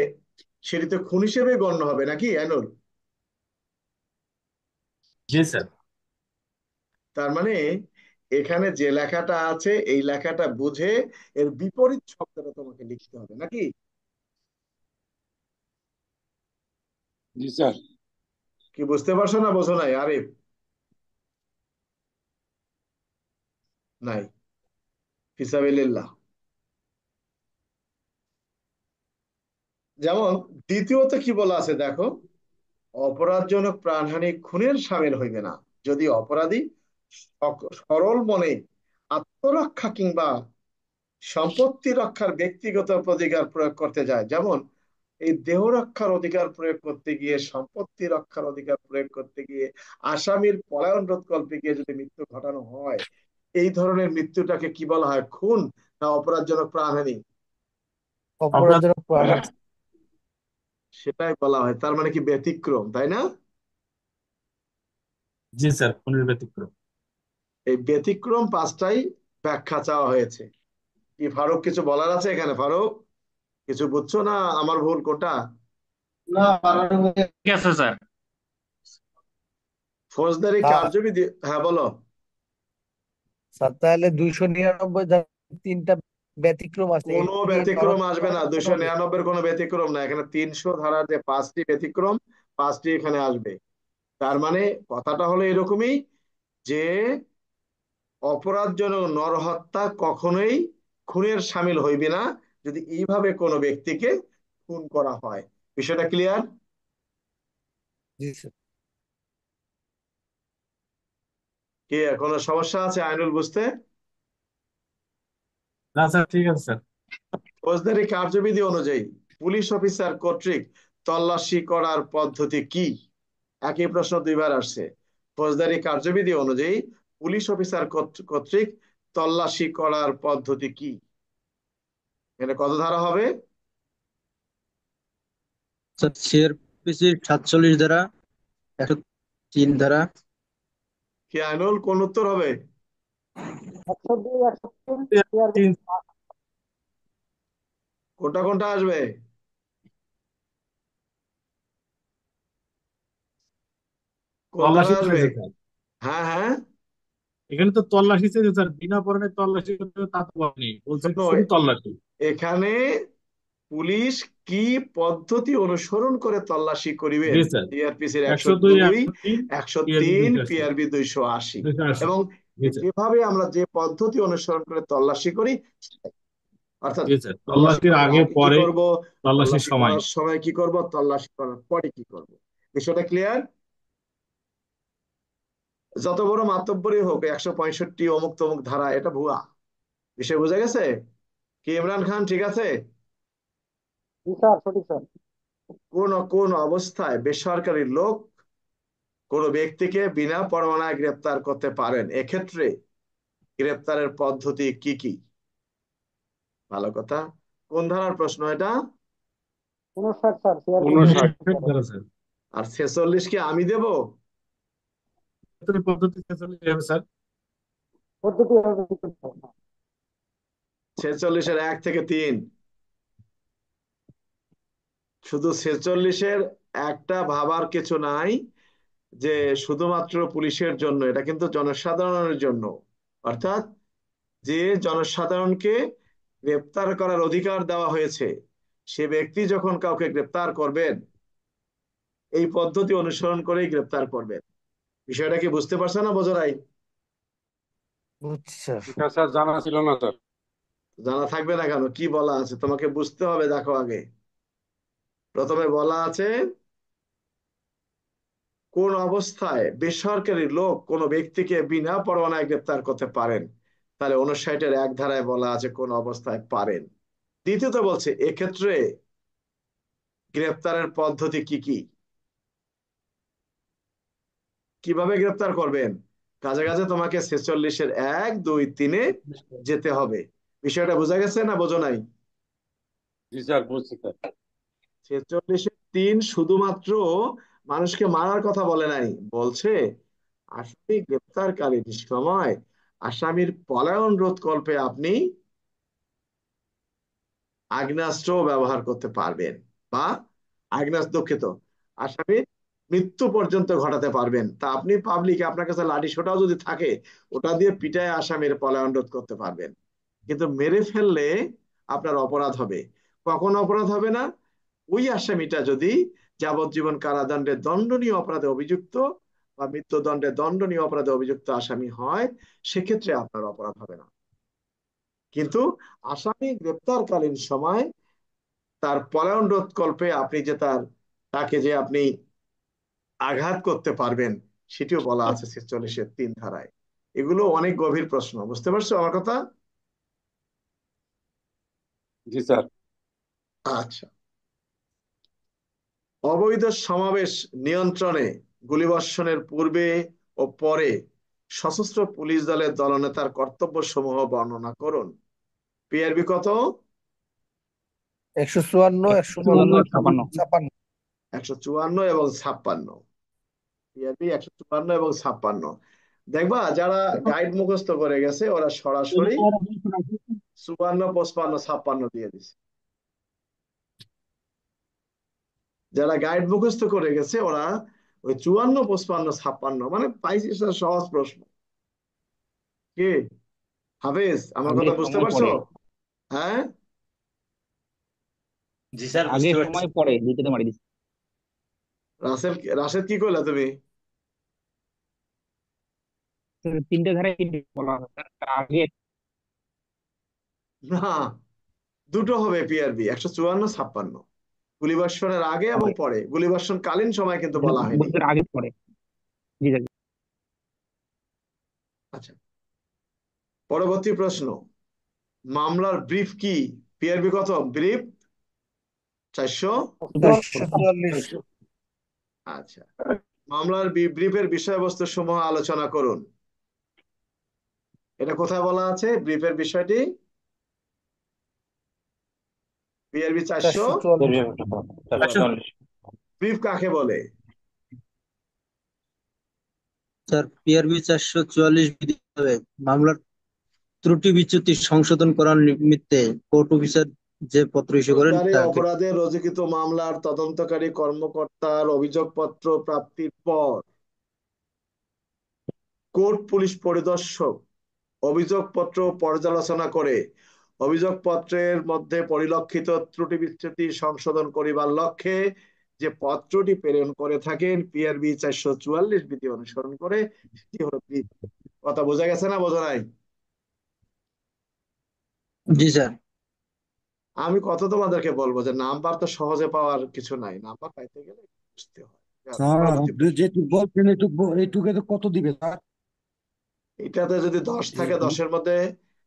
S1: সেটি তো খুন হিসেবে গণ্য হবে নাকি আইনুল?
S2: জি স্যার।
S1: তার মানে এখানে যে লেখাটা আছে এই লেখাটা বুঝে এর বিপরীত শব্দটা তোমাকে লিখতে হবে নাকি?
S7: জি স্যার।
S1: কি বুঝতে পারছো না বোঝো নাই? আরে নাই, ফিসাবিলিল্লাহ। যেমন দ্বিতীয়ত কি বলা আছে দেখো, অপরাধজনক প্রাণহানি খুনের সামিল হইবে না যদি অপরাধী সরল মনে আত্মরক্ষা কিংবা সম্পত্তি রক্ষার ব্যক্তিগত অধিকার প্রয়োগ করতে যায়। যেমন এই দেহ রক্ষার অধিকার প্রয়োগ করতে গিয়ে, সম্পত্তি রক্ষার অধিকার প্রয়োগ করতে গিয়ে, আসামির পলায়ন রোধ করতে গিয়ে যদি মৃত্যু ঘটানো হয়, এই ধরনের মৃত্যুটাকে কি বলা হয়, খুন না অপরাধজনক প্রাণহানি?
S2: অপরাধ।
S3: অপরাধজনক প্রাণহানি।
S1: সেটাই বলা হয়। তার মানে কি ব্যতিক্রম, তাই না?
S2: জি স্যার, খুনের ব্যতিক্রম।
S1: এই ব্যতিক্রম পাঁচটাই ব্যাখ্যা চাওয়া হয়েছে। কি ফারুক, কিছু বলার আছে এখানে? ফারুক, কিছু বুঝছো না আমার ভুল কোনটা?
S6: ঠিক আছে স্যার।
S1: ফৌজদারি
S3: স্যার,
S1: কার্যবিধি, হ্যাঁ বলো।
S3: স্যার তাহলে 299 3টা ব্যতিক্রম আছে,
S1: কোনো
S3: এটা কি
S1: ব্যতিক্রম
S3: নরহত্যা
S1: আসবে
S3: করার
S1: না,
S3: ক্ষেত্রে হবে?
S1: 299 কোনো ব্যতিক্রম না। এখানে 300 ধারার যে 5টি ব্যতিক্রম, 5টি এখানে আসবে। তার মানে কথাটা হলো এরকমই, যে অপরাধজনক নরহত্যা কখনোই খুনের সামিল হইবে না যদি এইভাবে কোনো ব্যক্তিকে খুন করা হয়। বিষয়টা ক্লিয়ার?
S3: জি স্যার।
S1: কি কোনো সমস্যা আছে আইনুল বুঝতে?
S2: না স্যার, ঠিক আছে স্যার।
S1: ফৌজদারি কার্যবিধি অনুযায়ী পুলিশ অফিসার কর্তৃক তল্লাশি করার পদ্ধতি কি? একই প্রশ্ন দুইবার আসছে। ফৌজদারি কার্যবিধি অনুযায়ী পুলিশ অফিসার কর্তৃক তল্লাশি করার পদ্ধতি কি? এটা কত ধারা হবে?
S4: স্যার সিআরপিসি 47 ধারা, 103 ধারা।
S1: কি আইনুল, কোন উত্তর হবে?
S5: 102, 103 সিআরবি।
S2: তিন।
S1: কোনটা কোনটা আসবে? কোন ধারা
S2: তল্লাশি
S1: আসবে?
S2: রয়েছে স্যার।
S1: হ্যাঁ হ্যাঁ,
S2: এখানে তো তল্লাশি চেয়েছে স্যার, বিনা পরোয়ানায় তল্লাশি করতে হবে তা তো বলেনি, বলছে
S1: শোনো,
S2: শুধু তল্লাশি।
S1: এখানে পুলিশ কি পদ্ধতি অনুসরণ করে তল্লাশি করিবেন,
S2: জি স্যার,
S1: সিআরপিসির
S2: 102,
S1: 102,
S2: 103, PRB
S1: 103,
S2: 280,
S1: পিআরবি 280,
S2: 280।
S1: এবং
S2: জি স্যার,
S1: যেভাবে আমরা যে পদ্ধতি অনুসরণ করে তল্লাশি করি, অর্থাৎ
S2: জি স্যার,
S1: তল্লাশি
S2: তল্লাশির
S1: করার
S2: আগে
S1: আগে কি
S2: পরে,
S1: করব,
S2: তল্লাশির
S1: তল্লাশি
S2: সময়।
S1: করার সময় কি করব, তল্লাশি করার পরে কি করব, বিষয়টা ক্লিয়ার? যত বড় মাতব্বরই হোক 165 অমুক তমুক ধারা, এটা ভুয়া। বিষয় বোঝা গেছে? কি ইমরান খান ঠিক আছে?
S5: জি স্যার, সঠিক স্যার।
S1: কোন কোন অবস্থায় বেসরকারি লোক কোন ব্যক্তিকে বিনা পরোয়ানায় গ্রেপ্তার করতে পারেন, এক্ষেত্রে গ্রেপ্তারের পদ্ধতি কি কি? ভালো কথা। কোন ধারার প্রশ্ন এটা?
S5: 59 স্যার, সিআরপি
S6: 59।
S2: 59 ধারা স্যার।
S1: আর 46 কি আমি দেব?
S2: পদ্ধতি 46 হবে স্যার।
S5: পদ্ধতি হবে কি করে স্যার?
S1: 46-এর 1 থেকে 3, শুধু 46-এর একটা ভাবার কিছু নাই যে শুধুমাত্র পুলিশের জন্য, এটা কিন্তু জনসাধারণের জন্য। অর্থাৎ যে জনসাধারণকে গ্রেপ্তার করার অধিকার দেওয়া হয়েছে, সে ব্যক্তি যখন কাউকে গ্রেপ্তার করবেন, এই পদ্ধতি অনুসরণ করেই গ্রেপ্তার করবেন। বিষয়টা কি বুঝতে পারছো না, বোঝো নাই?
S3: বুঝছি স্যার।
S6: এটা স্যার জানা ছিল না স্যার।
S1: জানা থাকবে না কেন? কি বলা আছে তোমাকে বুঝতে হবে, দেখো আগে। প্রথমে বলা আছে কোন অবস্থায় বেসরকারি লোক কোন ব্যক্তিকে বিনা পরোয়ানায় গ্রেপ্তার করতে পারেন, তাহলে 59-এর 1 ধারায় বলা আছে কোন অবস্থায় পারেন। দ্বিতীয়ত বলছে এক্ষেত্রে গ্রেপ্তারের পদ্ধতি কি কি, কিভাবে গ্রেপ্তার করবেন। কাজে কাজে তোমাকে 46-এর 1, 2, 3-এ যেতে হবে। বিষয়টা বোঝা গেছে না বোঝো নাই?
S6: জি স্যার, বুঝছি স্যার।
S1: 46-এর 3 শুধুমাত্র মানুষকে মারার কথা বলে নাই, বলছে আসামি গ্রেপ্তারকালীন সময় আসামির পলায়ন রোধকল্পে আপনি আগ্নেয়াস্ত্র ব্যবহার করতে পারবেন, বা দুঃখিত, আসামির মৃত্যু পর্যন্ত ঘটাতে পারবেন। তা আপনি পাবলিকে, আপনার কাছে লাঠি সোটাও যদি থাকে, ওটা দিয়ে পিটায় আসামির পলায়ন রোধ করতে পারবেন। কিন্তু মেরে ফেললে আপনার অপরাধ হবে। কখন অপরাধ হবে না? ওই আসামিটা যদি যাবজ্জীবন কারাদণ্ডে দণ্ডনীয় অপরাধে অভিযুক্ত বা মৃত্যুদণ্ডে দণ্ডনীয় অপরাধে অভিযুক্ত আসামি হয়, সেক্ষেত্রে আপনার অপরাধ হবে না। কিন্তু আসামি গ্রেপ্তারকালীন সময় তার পলায়ন রোধকল্পে আপনি যে তাকে যে আপনি আঘাত করতে পারবেন, সেটিও বলা আছে 46-এর 3 ধারায়। এগুলো অনেক গভীর প্রশ্ন, বুঝতে পারছো আমার কথা?
S6: জি স্যার।
S1: আচ্ছা, অবৈধ সমাবেশ নিয়ন্ত্রণে গুলিবর্ষণের পূর্বে ও পরে সশস্ত্র পুলিশ দলের দলনেতার কর্তব্য সমূহ বর্ণনা করুন। পিআরবি কত?
S3: 154,
S4: 154,
S3: 156।
S1: 154 এবং 56। পিআরবি 154 এবং 56। দেখবা যারা গাইড মুখস্থ করে গেছে ওরা সরাসরি 54, 55, 56 দিয়ে দিছে। যারা গাইড মুখস্থ করে গেছে ওরা ওই 54, 55, 56 মানে পাইছি। সহজ প্রশ্ন। কি হাফেজ, আমার
S4: আগে
S1: কথা বুঝতে
S4: সময়
S1: পারছো?
S4: পড়ে,
S1: হ্যাঁ,
S8: জি স্যার,
S4: আগে
S8: বুঝতে পারছি।
S4: সময় পড়ে দিতে মারি দিচ্ছে।
S1: রাশেদ কি করলা তুমি?
S4: তিনটে ধারে তিনটে বলা হবে স্যার। আগে
S1: না, দুটো হবে পিআরবি, 154, 56। গুলিবর্ষণের আগে এবং
S4: পরে,
S1: পরে, গুলিবর্ষণ কালীন সময় কিন্তু
S4: এখানে
S1: বলা হয়নি।
S4: বুদ্ধের আগে পড়ে। জি স্যার।
S1: আচ্ছা, পরবর্তী প্রশ্ন, মামলার ব্রিফ কি? পিআরবি কত ব্রিফ? 400।
S3: 144।
S1: আচ্ছা, মামলার ব্রিফের বিষয়বস্তু সমূহ আলোচনা করুন। এটা কোথায় বলা আছে ব্রিফের বিষয়টি? পিআরবি 400।
S3: 444।
S1: ব্রিফ কাকে বলে?
S4: স্যার পিআরবি 444 বিধি হবে মামলার ত্রুটি বিচ্যুতি সংশোধন করার নিমিত্তে কোর্ট অফিসার যে পত্র ইস্যু করেন
S1: ফৌজদারি
S4: তাকে।
S1: অপরাধে রচিত মামলার তদন্তকারী কর্মকর্তার অভিযোগপত্র প্রাপ্তির পর কোর্ট পুলিশ পরিদর্শক অভিযোগপত্র পর্যালোচনা করে অভিযোগপত্রের মধ্যে পরিলক্ষিত ত্রুটি বিচ্যুতি সংশোধন করিবার লক্ষ্যে যে পত্রটি প্রেরণ করে থাকেন পিআরবি 444 বিধি অনুসরণ করে, সেটি হলো ব্রিফ। কথা বোঝা গেছে না বোঝা নাই?
S4: জি স্যার।
S1: আমি কত তোমাদেরকে বলবো যে নাম্বার তো সহজে পাওয়ার কিছু নাই, নাম্বার পাইতে গেলে বুঝতে হয়।
S7: স্যার
S1: পরবর্তী
S7: আপনি যেটুকু বলছেন এইটুকে তো কত দিবে স্যার?
S1: এটাতে যদি 10 থাকে, 10-এর মধ্যে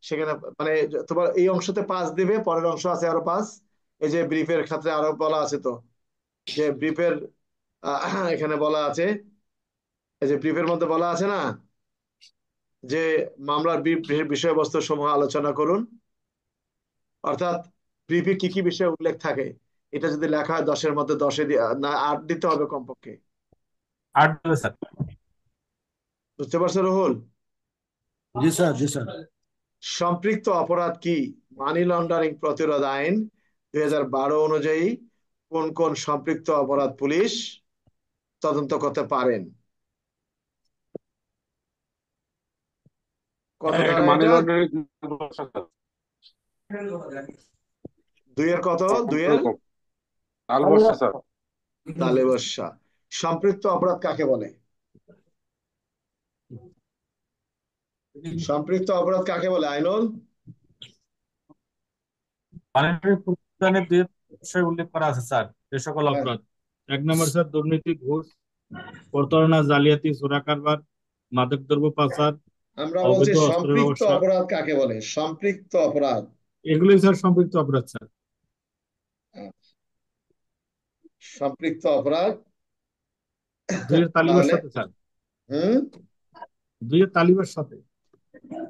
S1: সেখানে মানে তোমার এই অংশতে 5 দিবে, পরের অংশ আছে আরো 5। এই যে ব্রিফের ক্ষেত্রে আরো বলা আছে তো, যে ব্রিফের এখানে বলা আছে, এই যে ব্রিফের মধ্যে বলা আছে না যে মামলার বিষয়বস্তু সমূহ আলোচনা করুন, অর্থাৎ ব্রিফে কি কি বিষয় উল্লেখ থাকে, এটা যদি লেখা হয় 10-এর মধ্যে 10-এ না 8 দিতে হবে কমপক্ষে।
S2: 8 দেবে স্যার।
S1: বুঝতে পারছো রুহুল?
S7: জি স্যার, জি স্যার।
S1: সম্পৃক্ত অপরাধ কি? মানি লন্ডারিং প্রতিরোধ আইন 2012 অনুযায়ী কোন কোন সম্পৃক্ত অপরাধ পুলিশ তদন্ত করতে পারেন? কত ধারা
S8: মানি
S1: এটা?
S8: লন্ডারিং
S1: 2-এর কত? 2-এর
S8: লাল বর্ষা স্যার।
S1: তালে বর্ষা। সম্পৃক্ত অপরাধ কাকে বলে? সম্পৃক্ত অপরাধ কাকে বলে আইনুল?
S2: মাননীয় প্রতিবেদনে যে বিষয় উল্লেখ করা আছে স্যার, যে সকল
S1: হ্যাঁ,
S2: অপরাধ: 1 নম্বর স্যার দুর্নীতি, ঘুষ, প্রতারণা, জালিয়াতি, চোরা কারবার, মাদকদ্রব্য পাচার,
S1: আমরা বলছি
S2: অবৈধ অস্ত্র
S1: সম্পৃক্ত
S2: ব্যবসা।
S1: অপরাধ কাকে বলে? সম্পৃক্ত অপরাধ।
S2: এগুলোই স্যার সম্পৃক্ত অপরাধ স্যার।
S1: সম্পৃক্ত অপরাধ
S2: 2-এর তালিবার
S1: তাহলে
S2: সাথে স্যার,
S1: হুম
S2: 2-এর তালিবার সাথে।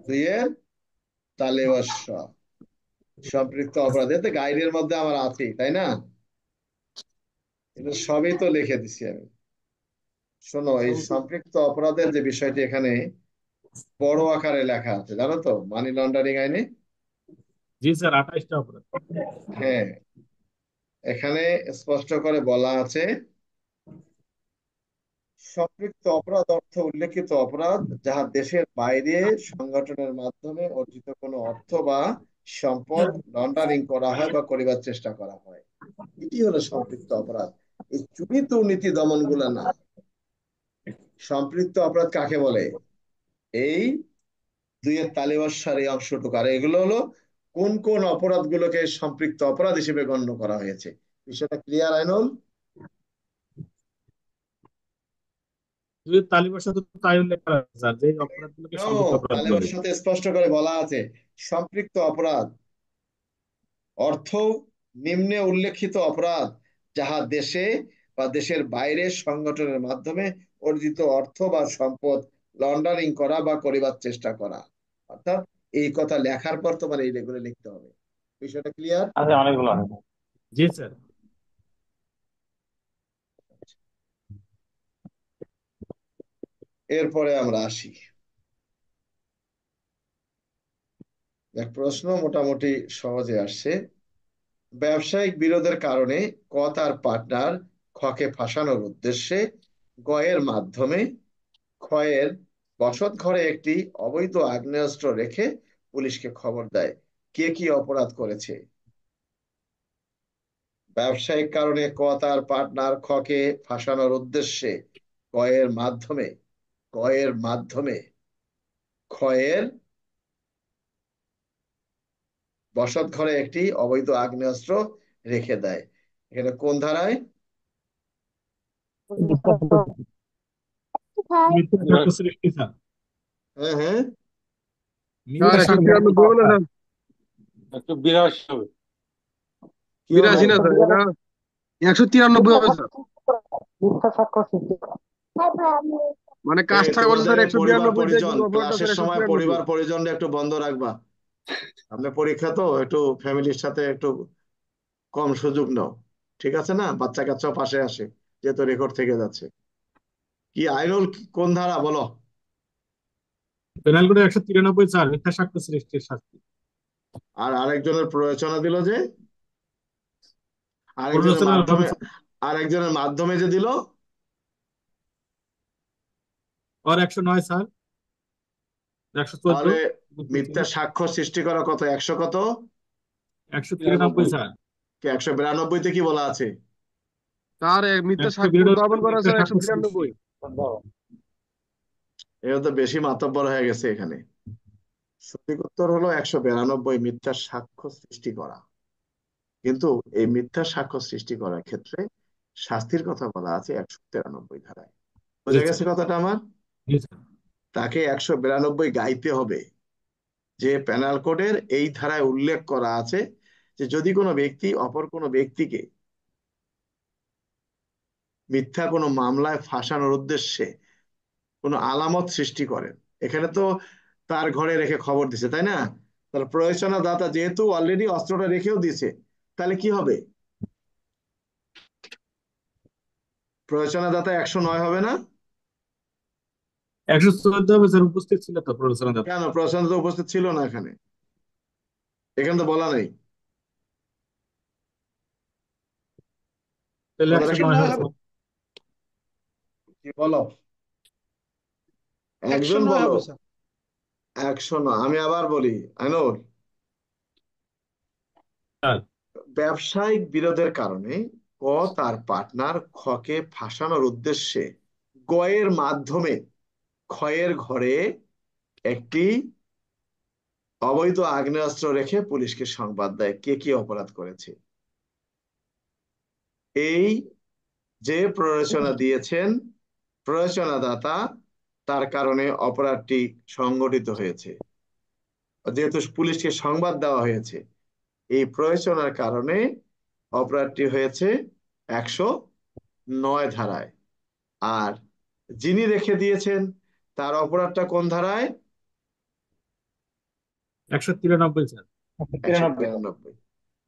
S1: 2-এর তালে বর্ষা সম্পৃক্ত অপরাধ। এতে গাইডের মধ্যে আমার আছে, তাই না? এটা সবই তো লিখে দিছি আমি। শোনো, এই সম্পৃক্ত অপরাধের যে বিষয়টি এখানে বড় আকারে লেখা আছে, জানো তো, মানি লন্ডারিং আইনে।
S2: জি স্যার, 28টা অপরাধ।
S1: হ্যাঁ, এখানে স্পষ্ট করে বলা আছে সম্পৃক্ত অপরাধ অর্থ উল্লেখিত অপরাধ যাহা দেশের বাইরে সংগঠনের মাধ্যমে অর্জিত কোনো অর্থ বা সম্পদ লন্ডারিং করা হয় বা করিবার চেষ্টা করা হয়, এটি হলো সম্পৃক্ত অপরাধ। এই চুরি দুর্নীতি দমন গুলা না। সম্পৃক্ত অপরাধ কাকে বলে? এই 2-এর তালিবাসার এই অংশটুকু। আর এগুলো হলো কোন কোন অপরাধ গুলোকে সম্পৃক্ত অপরাধ হিসেবে গণ্য করা হয়েছে। বিষয়টা ক্লিয়ার আইনুল?
S2: 2-এর তালিবার সাথে তো তাই উল্লেখ করা আছে স্যার, যে এই অপরাধগুলোকে সম্পৃক্ত অপরাধ
S1: তালিবার
S2: বলে।
S1: সাথে স্পষ্ট করে বলা আছে সম্পৃক্ত অপরাধ অর্থ নিম্নে উল্লেখিত অপরাধ যাহা দেশে বা দেশের বাইরে সংগঠনের মাধ্যমে অর্জিত অর্থ বা সম্পদ লন্ডারিং করা বা করিবার চেষ্টা করা। অর্থাৎ এই কথা লেখার পর তোমার এইগুলো লিখতে হবে। বিষয়টা ক্লিয়ার?
S3: আছে অনেকগুলো আছে।
S2: জি স্যার।
S1: এরপরে আমরা আসি, এক প্রশ্ন মোটামুটি সহজে আসছে। ব্যবসায়িক বিরোধের কারণে ক তার পার্টনার খকে ফাঁসানোর উদ্দেশ্যে গয়ের মাধ্যমে ক্ষয়ের বসত ঘরে একটি অবৈধ আগ্নেয়াস্ত্র রেখে পুলিশকে খবর দেয়। কে কি অপরাধ করেছে? ব্যবসায়িক কারণে ক তার পার্টনার খকে ফাঁসানোর উদ্দেশ্যে গয়ের মাধ্যমে ক্ষয়ের বসত ঘরে একটি অবৈধ আগ্নেয়াস্ত্র রেখে দেয়। এখানে কোন ধারায়?
S2: মিথ্যা সাক্ষ্য সৃষ্টি স্যার।
S1: হ্যাঁ হ্যাঁ,
S2: মিথ্যা সাক্ষ্য।
S8: 193 বলে স্যার। 182 হবে।
S1: কি হবে?
S8: 82 না স্যার, এটা 193 হবে স্যার।
S5: মিথ্যা সাক্ষ্য সৃষ্টি করা।
S8: মানে কাজটা বলছে স্যার
S1: তোমাদের পরিবার
S8: 192,
S1: পরিজন,
S8: কিন্তু অপরাধটা
S1: ক্লাসের
S8: স্যার
S1: সময়
S8: 193।
S1: পরিবার পরিজন একটু বন্ধ রাখবা। আমরা পরীক্ষা তো একটু ফ্যামিলির সাথে একটু কম সুযোগ নাও, ঠিক আছে না? বাচ্চা কাচ্চাও পাশে আসে, যেহেতু রেকর্ড থেকে যাচ্ছে। কি আইনুল, কোন ধারা বলো?
S2: পেনাল কোড 193 স্যার, মিথ্যা সাক্ষ্য সৃষ্টির শাস্তি।
S1: আর আরেকজনের প্ররোচনা দিল যে, আরেকজনের
S2: প্ররোচনার
S1: মাধ্যমে,
S2: হবে
S1: আরেকজনের মাধ্যমে যে দিল,
S2: আর 109 স্যার, 114
S1: তাহলে মিথ্যা সাক্ষ্য সৃষ্টি করা কত, 100 কত?
S2: 193 স্যার।
S1: 192-তে কি বলা আছে?
S8: তার মিথ্যা সাক্ষ্য উদ্ভাবন করা স্যার 193।
S1: এটা তো বেশি মাতব্বর হয়ে গেছে এখানে। সঠিক উত্তর হলো 192, মিথ্যা সাক্ষ্য সৃষ্টি করা। কিন্তু এই মিথ্যা সাক্ষ্য সৃষ্টি করার ক্ষেত্রে শাস্তির কথা বলা আছে 193 ধারায়। বোঝা গেছে কথাটা আমার? তাকে 192 গাইতে হবে, যে পেনাল কোডের এই ধারায় উল্লেখ করা আছে যে যদি কোনো ব্যক্তি অপর কোনো ব্যক্তিকে মিথ্যা কোনো মামলায় ফাঁসানোর উদ্দেশ্যে কোনো আলামত সৃষ্টি করেন। এখানে তো তার ঘরে রেখে খবর দিছে, তাই না? তার প্রয়োজনা দাতা যেহেতু অলরেডি অস্ত্রটা রেখেও দিছে, তাহলে কি হবে? প্রয়োজনা দাতা 109 হবে না?
S2: 114 হবে স্যার, উপস্থিত ছিল তো প্ররোচনা দাতা।
S1: কেন প্রয়োজনা তো উপস্থিত ছিল না এখানে? এখানে তো বলা নেই।
S2: তাহলে
S1: কথাটা
S2: 109 হবে স্যার।
S1: কি বলো? একজন
S7: 109
S1: বলো।
S7: হবে স্যার।
S1: 109। আমি আবার বলি, আইনুল,
S2: স্যার,
S1: ব্যবসায়িক বিরোধের কারণে ক তার পার্টনার খকে ফাঁসানোর উদ্দেশ্যে গয়ের মাধ্যমে ক্ষয়ের ঘরে একটি অবৈধ আগ্নেয়াস্ত্র রেখে পুলিশকে সংবাদ দেয়। কে কি অপরাধ করেছে? এই যে প্ররোচনা দিয়েছেন প্ররোচনাদাতা, তার কারণে অপরাধটি সংগঠিত হয়েছে। যেহেতু পুলিশকে সংবাদ দেওয়া হয়েছে, এই প্ররোচনার কারণে অপরাধটি হয়েছে 109 ধারায়। আর যিনি রেখে দিয়েছেন তার অপরাধটা কোন ধারায়?
S2: 193 স্যার।
S1: 193।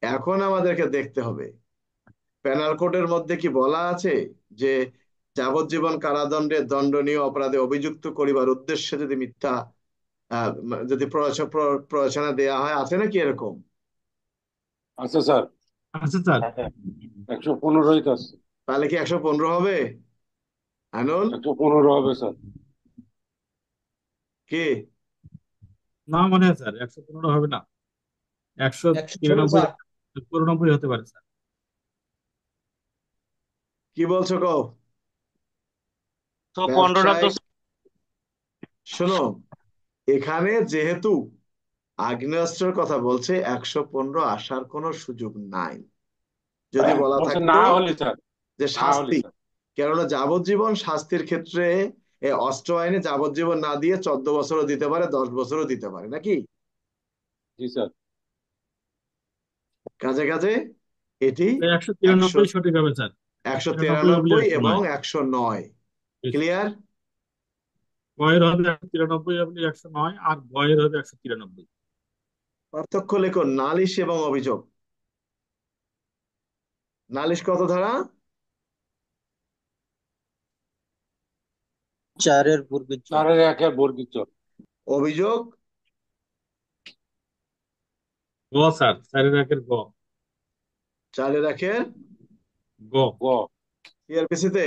S1: এখন আমাদেরকে দেখতে হবে পেনাল কোডের মধ্যে কি বলা আছে যে যাবজ্জীবন কারাদণ্ডে দণ্ডনীয় অপরাধে অভিযুক্ত করিবার উদ্দেশ্যে যদি মিথ্যা যদি প্ররোচনা দেয়া হয়, আছে নাকি এরকম?
S8: আচ্ছা স্যার,
S2: আচ্ছা স্যার,
S8: 115ই তো আছে।
S1: তাহলে কি 115 হবে? আনুল
S8: 115 হবে স্যার।
S1: কি?
S2: না মনে হয় স্যার 115 হবে না, 193 94 হতে পারে স্যার।
S1: কি বলছো কও?
S3: তো 15টা তো
S1: শোনো, এখানে যেহেতু আগ্নেয়াস্ত্রের কথা বলছে 115 আসার কোনো সুযোগ নাই। যদি বলা
S8: বলছে
S1: থাকতো
S8: না হলে স্যার,
S1: যে
S8: না হলে
S1: শাস্তি,
S8: স্যার।
S1: কেননা যাবজ্জীবন শাস্তির ক্ষেত্রে অস্ত্র আইনে যাবজ্জীবন না দিয়ে 14 বছরও দিতে পারে, 10 বছরও দিতে পারে, নাকি?
S8: জি স্যার।
S1: কাজে কাজে এটি
S2: 193 সঠিক হবে স্যার।
S1: 193 এবং 109। ক্লিয়ার?
S2: গয়ের হবে 193 হবে 109, আর গয়ের হবে 193।
S1: পার্থক্য লেখো, নালিশ এবং অভিযোগ। নালিশ কত ধারা?
S4: 4-এর বর্গীর জ।
S8: 4-1 বর্গীর চ।
S1: অভিযোগ
S2: গ স্যার, 4-এর গ।
S1: 4-এর
S2: গ।
S8: গ।
S1: সিআরপিসি তে?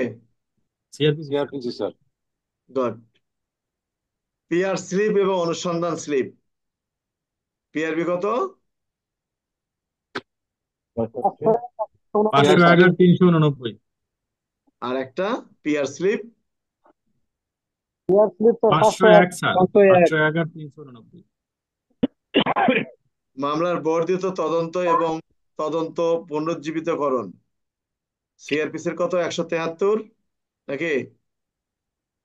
S2: CrPC sir.
S8: CrPC sir.
S1: Good. PR slip এবং অনুসন্ধান স্লিপ, পিআরবি কত?
S2: 511-389।
S1: আর একটা পিআর স্লিপ
S5: পিয়ার স্লিপ তো
S2: 501 স্যার,
S5: 501।
S2: 511-389।
S1: মামলার বর্ধিত তদন্ত এবং তদন্ত পুনরুজ্জীবিতকরণ, সিআরপিসির কত? 173 নাকি?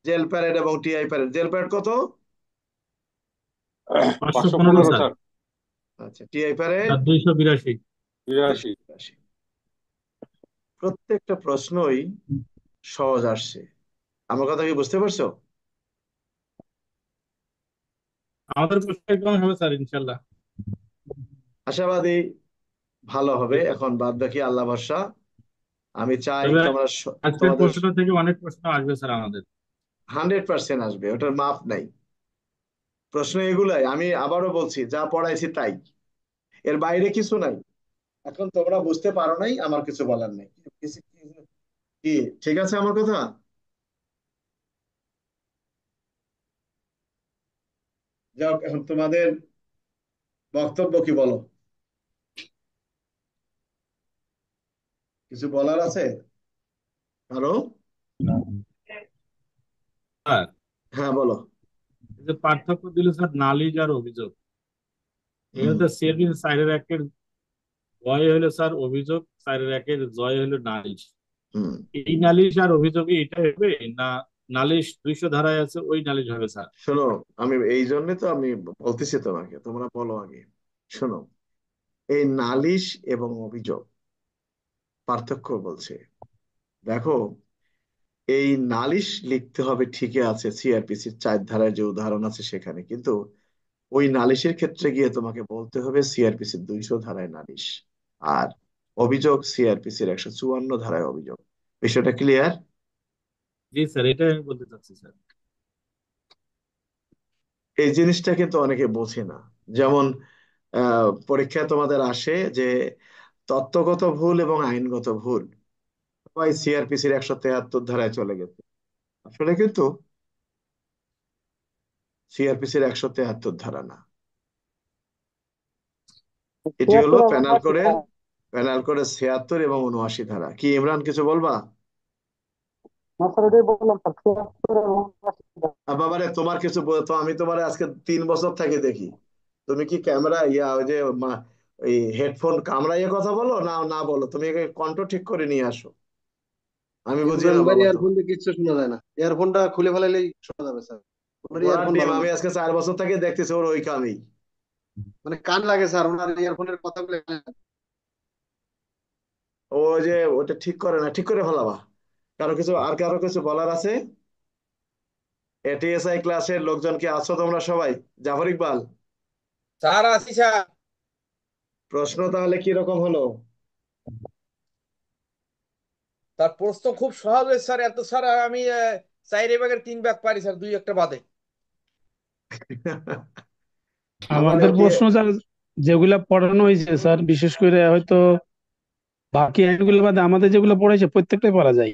S1: জেল প্যারেড এবং টিআই প্যারেড, জেল প্যারেড কত?
S2: 515 স্যার,
S8: স্যার।
S1: আচ্ছা, টিআই প্যারেড?
S2: আর 282।
S8: 82।
S1: প্রত্যেকটা প্রশ্নই সহজ আসছে। আমার কথা কি বুঝতে পারছো?
S2: আমাদের প্রশ্ন কেমন হবে স্যার ইনশাল্লাহ?
S1: আশাবাদী ভালো হবে। এখন বাদ বাকি আল্লাহ ভরসা। আমি চাই
S2: তবে
S1: তোমরা
S2: আজকের
S1: তোমাদের
S2: প্রশ্ন থেকে অনেক প্রশ্ন আসবে স্যার আমাদের।
S1: 100% আসবে, ওটার মাপ নাই। প্রশ্ন এগুলাই, আমি আবারও বলছি, যা পড়াইছি তাই, এর বাইরে কিছু নাই। এখন তোমরা বুঝতে পারো নাই, আমার কিছু বলার নাই। কি ঠিক আছে আমার কথা? যাও, এখন তোমাদের বক্তব্য কি বলো? কিছু বলার আছে আরো?
S2: স্যার,
S1: হ্যাঁ, বলো।
S2: এই যে পার্থক্য দিল স্যার নালিশ আর অভিযোগ,
S1: হুম,
S2: এখানে সিআরপি 4-1 ভয় হলো স্যার অভিযোগ, 4-1 জয় হলো নালিশ।
S1: হুম।
S2: এই নালিশ আর অভিযোগে এটা হবে না, নালিশ 200 ধারায় আছে ওই নালিশ হবে স্যার?
S1: শোনো, আমি এই জন্য তো আমি বলতেছি তোমাকে, তোমরা বলো আগে। শোনো, এই নালিশ এবং অভিযোগ পার্থক্য বলছে। দেখো, এই নালিশ লিখতে হবে ঠিকই আছে সিআরপিসির 4 ধারায় যে উদাহরণ আছে সেখানে, কিন্তু ওই নালিশের ক্ষেত্রে গিয়ে তোমাকে বলতে হবে সিআরপিসির 200 ধারায় নালিশ, আর অভিযোগ সিআরপিসির 154 ধারায় অভিযোগ। বিষয়টা ক্লিয়ার?
S2: জি স্যার, এটাই আমি বলতে চাচ্ছি স্যার।
S1: এই জিনিসটা কিন্তু অনেকে বোঝে না। যেমন পরীক্ষায় তোমাদের আসে যে তত্ত্বগত ভুল এবং আইনগত ভুল সবাই সিআরপিসির 173 ধারায় চলে গেছে। আসলে কিন্তু সিআরপিসির 173 ধারা না, এটি হলো
S5: 76 এবং
S1: পেনাল
S5: 79
S1: কোডের 76 এবং 79 ধারা। কি ইমরান, কিছু বলবা?
S5: স্যার এটাই বললাম স্যার 76 এবং 79
S1: বাবারে, তোমার কিছু তো আমি তোমার আজকে 3 বছর থেকে দেখি, তুমি কি ক্যামেরা ওই যে এই হেডফোন কামড়াইয়ে কথা বলো না না বলো, তুমি কণ্ঠ ঠিক করে নিয়ে আসো, আমি বুঝি
S8: ইমরান
S1: না
S8: ভাই
S1: বাবা
S8: ইয়ারফোন
S1: তোমার।
S8: দিয়ে কিচ্ছু শোনা যায় না, ইয়ারফোনটা খুলে ফেলাইলেই শোনা যাবে স্যার। ওনার
S1: ওরা
S8: ইয়ারফোন
S1: টিম,
S8: ভালো না,
S1: আমি আজকে 4 বছর থেকে দেখতেছি ওর ওই কামেই।
S8: মানে কান লাগে স্যার ওনার ইয়ারফোনের কথা বলে।
S1: ও যে ওটা ঠিক করে না, ঠিক করে ফেলাবা। কারো কিছু বলার আছে? এটিএসআই ক্লাসের লোকজন কি আছো তোমরা সবাই? জাফর ইকবাল,
S9: স্যার আছি স্যার।
S1: প্রশ্ন তাহলে কি রকম হলো?
S9: তার প্রশ্ন খুব সহজ হয়েছে স্যার, এত স্যার আমি 4 ভাগের 3 ভাগ পারি স্যার, 2-1টা বাদে।
S1: আমাদের
S10: আমাদের
S1: কি,
S10: প্রশ্ন স্যার যেগুলা পড়ানো হয়েছে স্যার, বিশেষ করে হয়তো বাকি আইনগুলো বাদে আমাদের যেগুলো পড়াইছে প্রত্যেকটাই পড়া যায়।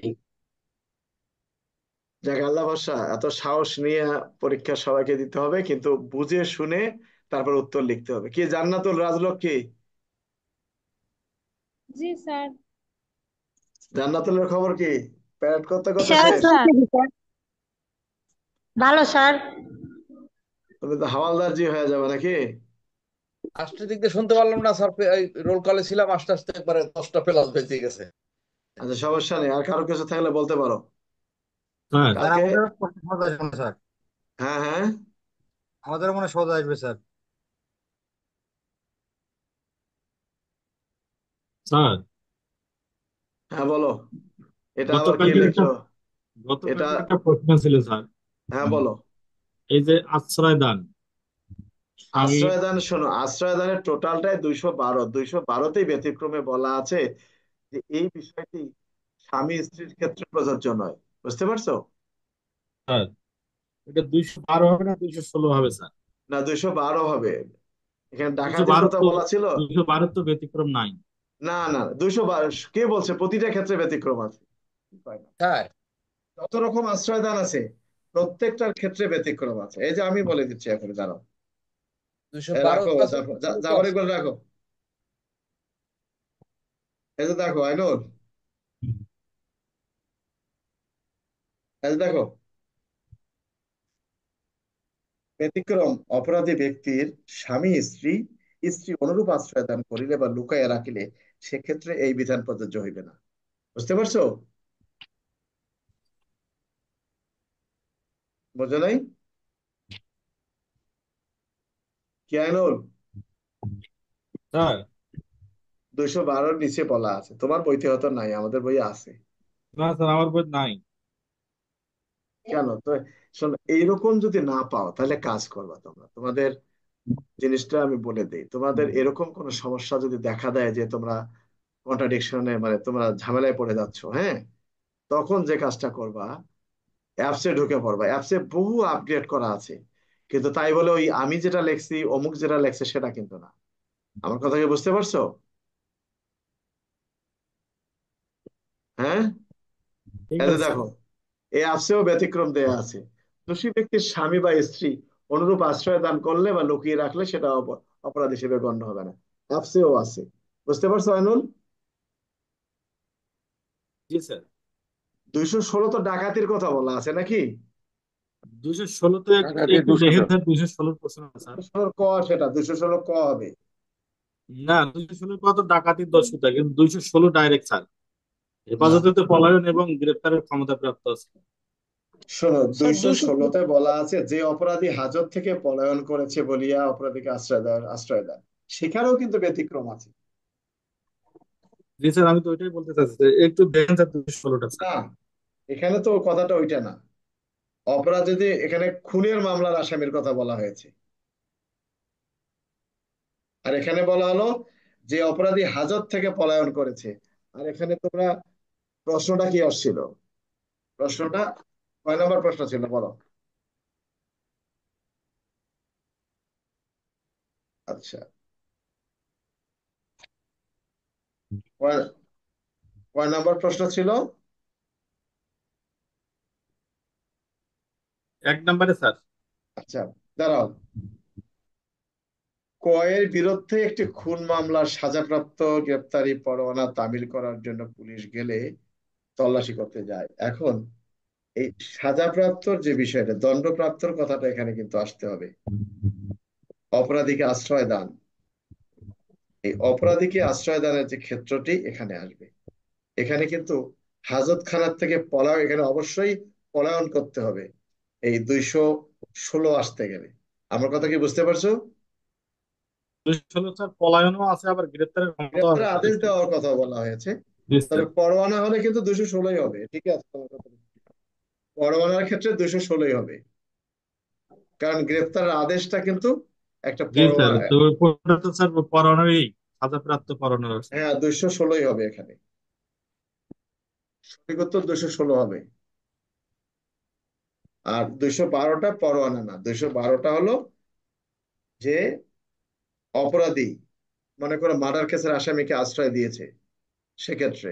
S1: যাক আল্লাহ ভরসা, এত সাহস নিয়ে পরীক্ষা সবাইকে দিতে হবে, কিন্তু বুঝে শুনে তারপর উত্তর লিখতে হবে। কি জান্নাতুল রাজলক্ষ্মী,
S11: জি স্যার।
S1: জান্নাতুলের খবর কি? প্যারেড করতে করতে
S11: স্যার
S1: শেষ?
S11: স্যার ভালো স্যার।
S1: তুমি তো হাওয়ালদার জি হয়ে যাবে নাকি?
S9: আষ্টের দিক দিয়ে শুনতে পারলাম না স্যার, রোল কলে ছিলাম, আস্তে আস্তে একবারে 10টা প্লাস বেঁচে গেছে।
S1: আচ্ছা, সমস্যা নেই, আর কারো কিছু থাকলে বলতে পারো
S2: স্যার,
S3: স্যার
S1: কালকে।
S3: আমাদের প্রশ্ন সহজ আসবে না স্যার,
S1: হ্যাঁ, হ্যাঁ,
S3: আমাদের মনে হয় সহজ আসবে স্যার।
S2: স্যার
S1: হ্যাঁ, বলো। এটা আবার কি
S2: গতকালকে একটা
S1: লিখলো? এটা,
S2: গতকালকে একটা প্রশ্ন ছিল স্যার,
S1: হ্যাঁ বলো।
S2: এই যে আশ্রয় দান, স্বামী।
S1: আশ্রয়দান, শোনো, আশ্রয়দানের টোটালটাই 212, 212তেই ব্যতিক্রমে বলা আছে যে এই বিষয়টি স্বামী স্ত্রীর ক্ষেত্রে প্রযোজ্য নয়। বুঝতে পারছো?
S2: স্যার এটা 212 হবে না 216 হবে স্যার?
S1: না, 212 হবে। এখানে
S2: দুইশো
S1: ডাকাতির
S2: বারো
S1: কথা
S2: তো
S1: বলা ছিল।
S2: 212 তো ব্যতিক্রম নাই।
S1: না না, 212 কে বলছে প্রতিটা ক্ষেত্রে ব্যতিক্রম আছে? হয় না।
S9: স্যার
S1: যত রকম আশ্রয়দান আছে প্রত্যেকটার ক্ষেত্রে ব্যতিক্রম আছে। এই যে আমি বলে দিচ্ছি এখন, দাঁড়াও।
S9: দুশো
S1: এ
S9: বারো
S1: রাখো, জাফর ইকবাল রাখো। এই যে দেখো আইনুল, এই যে দেখো, ব্যতিক্রম অপরাধী ব্যক্তির স্বামী স্ত্রী, স্ত্রী অনুরূপ আশ্রয় দান করিলে বা লুকাইয়া রাখিলে সেক্ষেত্রে এই বিধান প্রযোজ্য হইবে না। বুঝতে পারছো? বুঝো নাই কি আইনুল?
S2: স্যার
S1: 212-র নিচে বলা আছে, তোমার বইতে হয়তো নাই, আমাদের বইয়ে আছে।
S2: না স্যার, আমার বই নাই।
S1: কেন তো? শোনো, এইরকম যদি না পাও তাহলে কাজ করবা তোমরা, তোমাদের জিনিসটা আমি বলে দিই, তোমাদের এরকম কোন সমস্যা যদি দেখা দেয় যে তোমরা কন্ট্রাডিকশনে, মানে তোমরা ঝামেলায় পড়ে যাচ্ছ, হ্যাঁ, তখন যে কাজটা করবা, অ্যাপসে ঢুকে পড়বা। অ্যাপসে বহু আপগ্রেড করা আছে, কিন্তু তাই বলে ওই আমি যেটা লেখছি অমুক যেটা লেখছে সেটা কিন্তু না। আমার কথা কি বুঝতে পারছো? হ্যাঁ,
S2: ঠিক
S1: এই যে
S2: আছে স্যার।
S1: দেখো, এই অ্যাপসেও ব্যতিক্রম দেয়া আছে। দোষী ব্যক্তির স্বামী বা স্ত্রী অনুরূপ আশ্রয় দান করলে বা লুকিয়ে রাখলে সেটা অপরাধ হিসেবে গণ্য হবে না। অ্যাপসেও আছে। বুঝতে পারছো আইনুল?
S2: জি স্যার।
S1: 216 তো ডাকাতির কথা বলা আছে নাকি?
S2: 216-তে
S8: ডাকাতি
S2: একটু দেখেন
S8: দুষ্কৃত।
S2: স্যার, 216 প্রশ্ন না স্যার।
S1: 216 ক, সেটা 216 ক হবে।
S2: না, 216 কত ডাকাতির দস্যুতা, কিন্তু 216 ডাইরেক্ট স্যার।
S1: না,
S2: হেফাজতে পলায়ন এবং গ্রেপ্তারের ক্ষমতা প্রাপ্ত আছে।
S1: শোনো,
S4: স্যার
S1: 216-তে বলা আছে যে অপরাধী হাজত থেকে পলায়ন করেছে বলিয়া অপরাধীকে আশ্রয় দেয়। সেখানেও কিন্তু ব্যতিক্রম আছে।
S2: জি স্যার, আমি তো ওইটাই বলতে চাচ্ছি যে একটু দেখেন স্যার 216টা স্যার।
S1: না, এখানে তো কথাটা ওইটা না। অপরাধ যদি এখানে খুনের মামলার আসামির কথা বলা হয়েছে, আর এখানে বলা হলো যে অপরাধী হাজত থেকে পলায়ন করেছে। আর এখানে তোমরা প্রশ্নটা কি আসছিল? প্রশ্নটা কয় নম্বর প্রশ্ন ছিল বলো? আচ্ছা, কয় কয় নম্বর প্রশ্ন ছিল?
S2: 1 নম্বরে স্যার।
S1: আচ্ছা, দাঁড়াও। কয়ের বিরুদ্ধে একটি খুন মামলার সাজাপ্রাপ্ত গ্রেপ্তারি পরোয়ানা তামিল করার জন্য পুলিশ গেলে তল্লাশি করতে যায়। এখন এই সাজাপ্রাপ্তর যে বিষয়টা, দণ্ডপ্রাপ্তর কথাটা এখানে কিন্তু আসতে হবে। অপরাধীকে আশ্রয় দান, এই অপরাধীকে আশ্রয় দানের যে ক্ষেত্রটি এখানে আসবে। এখানে কিন্তু হাজতখানার থেকে পলায়ন, এখানে অবশ্যই পলায়ন করতে হবে এই 216 আসতে গেলে। আমার কথা কি বুঝতে পারছো?
S2: 216 স্যার পলায়নও আছে, আবার গ্রেপ্তারের ক্ষমতাও আছে
S1: গ্রেপ্তারের
S2: স্যার।
S1: আদেশ
S2: একটু
S1: দেওয়ার কথা বলা হয়েছে।
S2: জি
S1: তবে
S2: স্যার।
S1: পরোয়ানা হলে কিন্তু 216 হবে, ঠিক আছে? তোমার কথা পরোয়ানার ক্ষেত্রে 216 হবে, কারণ গ্রেপ্তারের আদেশটা কিন্তু একটা
S2: জি স্যার,
S1: পরোয়ানা।
S2: তো ওটা তো স্যার পরোয়ানারই, সাজাপ্রাপ্ত পরোয়ানার আছে।
S1: হ্যাঁ, 216 হবে এখানে। সঠিক উত্তর 216 হবে। আর 212টা পরোয়ানা না, 212টা হলো যে অপরাধী মনে করো মার্ডার কেসের আসামিকে আশ্রয় দিয়েছে সেক্ষেত্রে।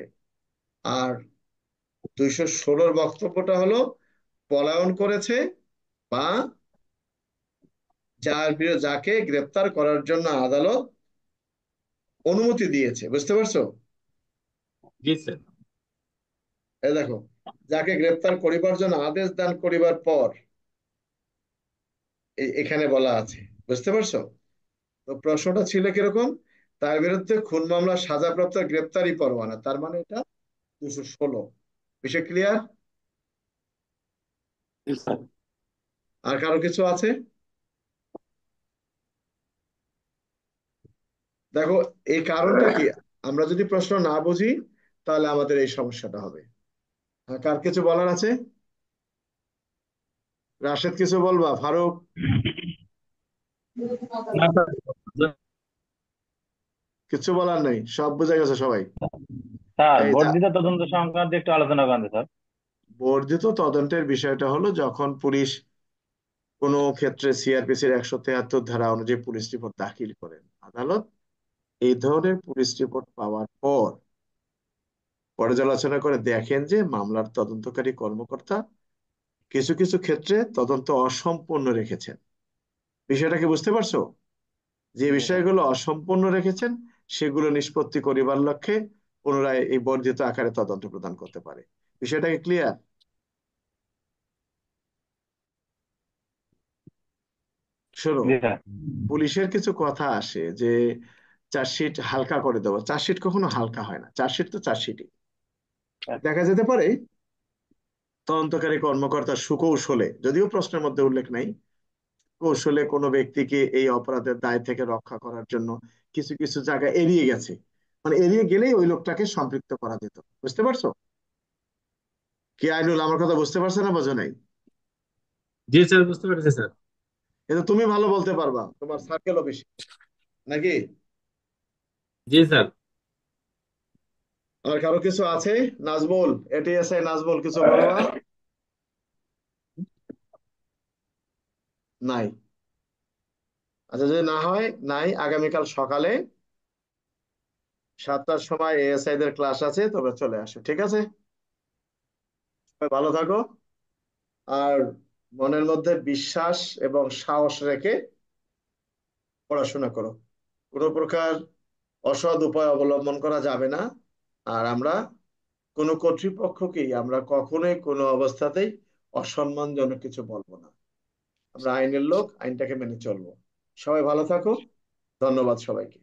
S1: আর 216-র বক্তব্যটা হলো পলায়ন করেছে বা যাকে গ্রেপ্তার করার জন্য আদালত অনুমতি দিয়েছে। বুঝতে পারছো?
S2: জি স্যার।
S1: এই দেখো, যাকে গ্রেপ্তার করিবার জন্য আদেশ দান করিবার পর এখানে বলা আছে। বুঝতে পারছো? তো প্রশ্নটা ছিল কিরকম? তার বিরুদ্ধে খুন মামলা সাজাপ্রাপ্ত গ্রেপ্তারি পরোয়ানা, তার মানে এটা 216। বিষয় ক্লিয়ার?
S2: জি স্যার।
S1: আর কারো কিছু আছে? দেখো, এই কারণটা কি, আমরা যদি প্রশ্ন না বুঝি তাহলে আমাদের এই সমস্যাটা হবে। আর কার কিছু বলার আছে? রাশেদ কিছু বলবা? ফারুক?
S2: না স্যার।
S1: কিছু বলার নেই, সব বুঝে গেছে সবাই?
S6: স্যার
S1: এই যা,
S6: বর্ধিত তদন্ত সংক্রান্ত একটু আলোচনা করেন স্যার।
S1: বর্ধিত তদন্তের বিষয়টা হলো যখন পুলিশ কোনো ক্ষেত্রে সিআরপিসির 173 ধারা অনুযায়ী পুলিশ রিপোর্ট দাখিল করেন, আদালত এই ধরনের পুলিশ রিপোর্ট পাওয়ার পর পর্যালোচনা করে দেখেন যে মামলার তদন্তকারী কর্মকর্তা কিছু কিছু ক্ষেত্রে তদন্ত অসম্পূর্ণ রেখেছেন। বিষয়টা কি বুঝতে পারছো? যে বিষয়গুলো অসম্পূর্ণ রেখেছেন সেগুলো নিষ্পত্তি করিবার লক্ষ্যে পুনরায় এই বর্ধিত আকারে তদন্ত প্রদান করতে পারে। বিষয়টা কি ক্লিয়ার? শোনো,
S6: জি স্যার।
S1: পুলিশের কিছু কথা আসে যে চার্জশিট হালকা করে দেবো। চার্জশিট কখনো হালকা হয় না, চার্জশিট তো চার্জশিটই। দেখা যেতে পারে তদন্তকারী কর্মকর্তা সুকৌশলে, যদিও প্রশ্নের মধ্যে উল্লেখ নাই, কৌশলে কোনো ব্যক্তিকে এই অপরাধের দায় থেকে রক্ষা করার জন্য কিছু কিছু জায়গা এড়িয়ে গেছে। মানে এড়িয়ে গেলেই ওই লোকটাকে সম্পৃক্ত করা যেত। বুঝতে পারছো কি আইনুল? আমার কথা বুঝতে পারছো না বোঝো নাই?
S2: জি স্যার, বুঝতে পেরেছি স্যার।
S1: এটা তুমি ভালো বলতে পারবা, তোমার সার্কেলও বেশি নাকি?
S2: জি স্যার।
S1: আর কারো কিছু আছে? নাজমুল, এটিএসআই নাজমুল, কিছু বলবা? নাই? আচ্ছা, যদি না হয় নাই, আগামীকাল সকালে 7টার সময় এএসআই দের ক্লাস আছে, তোমরা চলে আসো, ঠিক আছে? সবাই ভালো থাকো। আর মনের মধ্যে বিশ্বাস এবং সাহস রেখে পড়াশোনা করো। কোনো প্রকার অসৎ উপায় অবলম্বন করা যাবে না। আর আমরা কোনো কর্তৃপক্ষকেই আমরা কখনোই কোনো অবস্থাতেই অসম্মানজনক কিছু বলবো না। আমরা আইনের লোক, আইনটাকে মেনে চলবো। সবাই ভালো থাকো। ধন্যবাদ সবাইকে।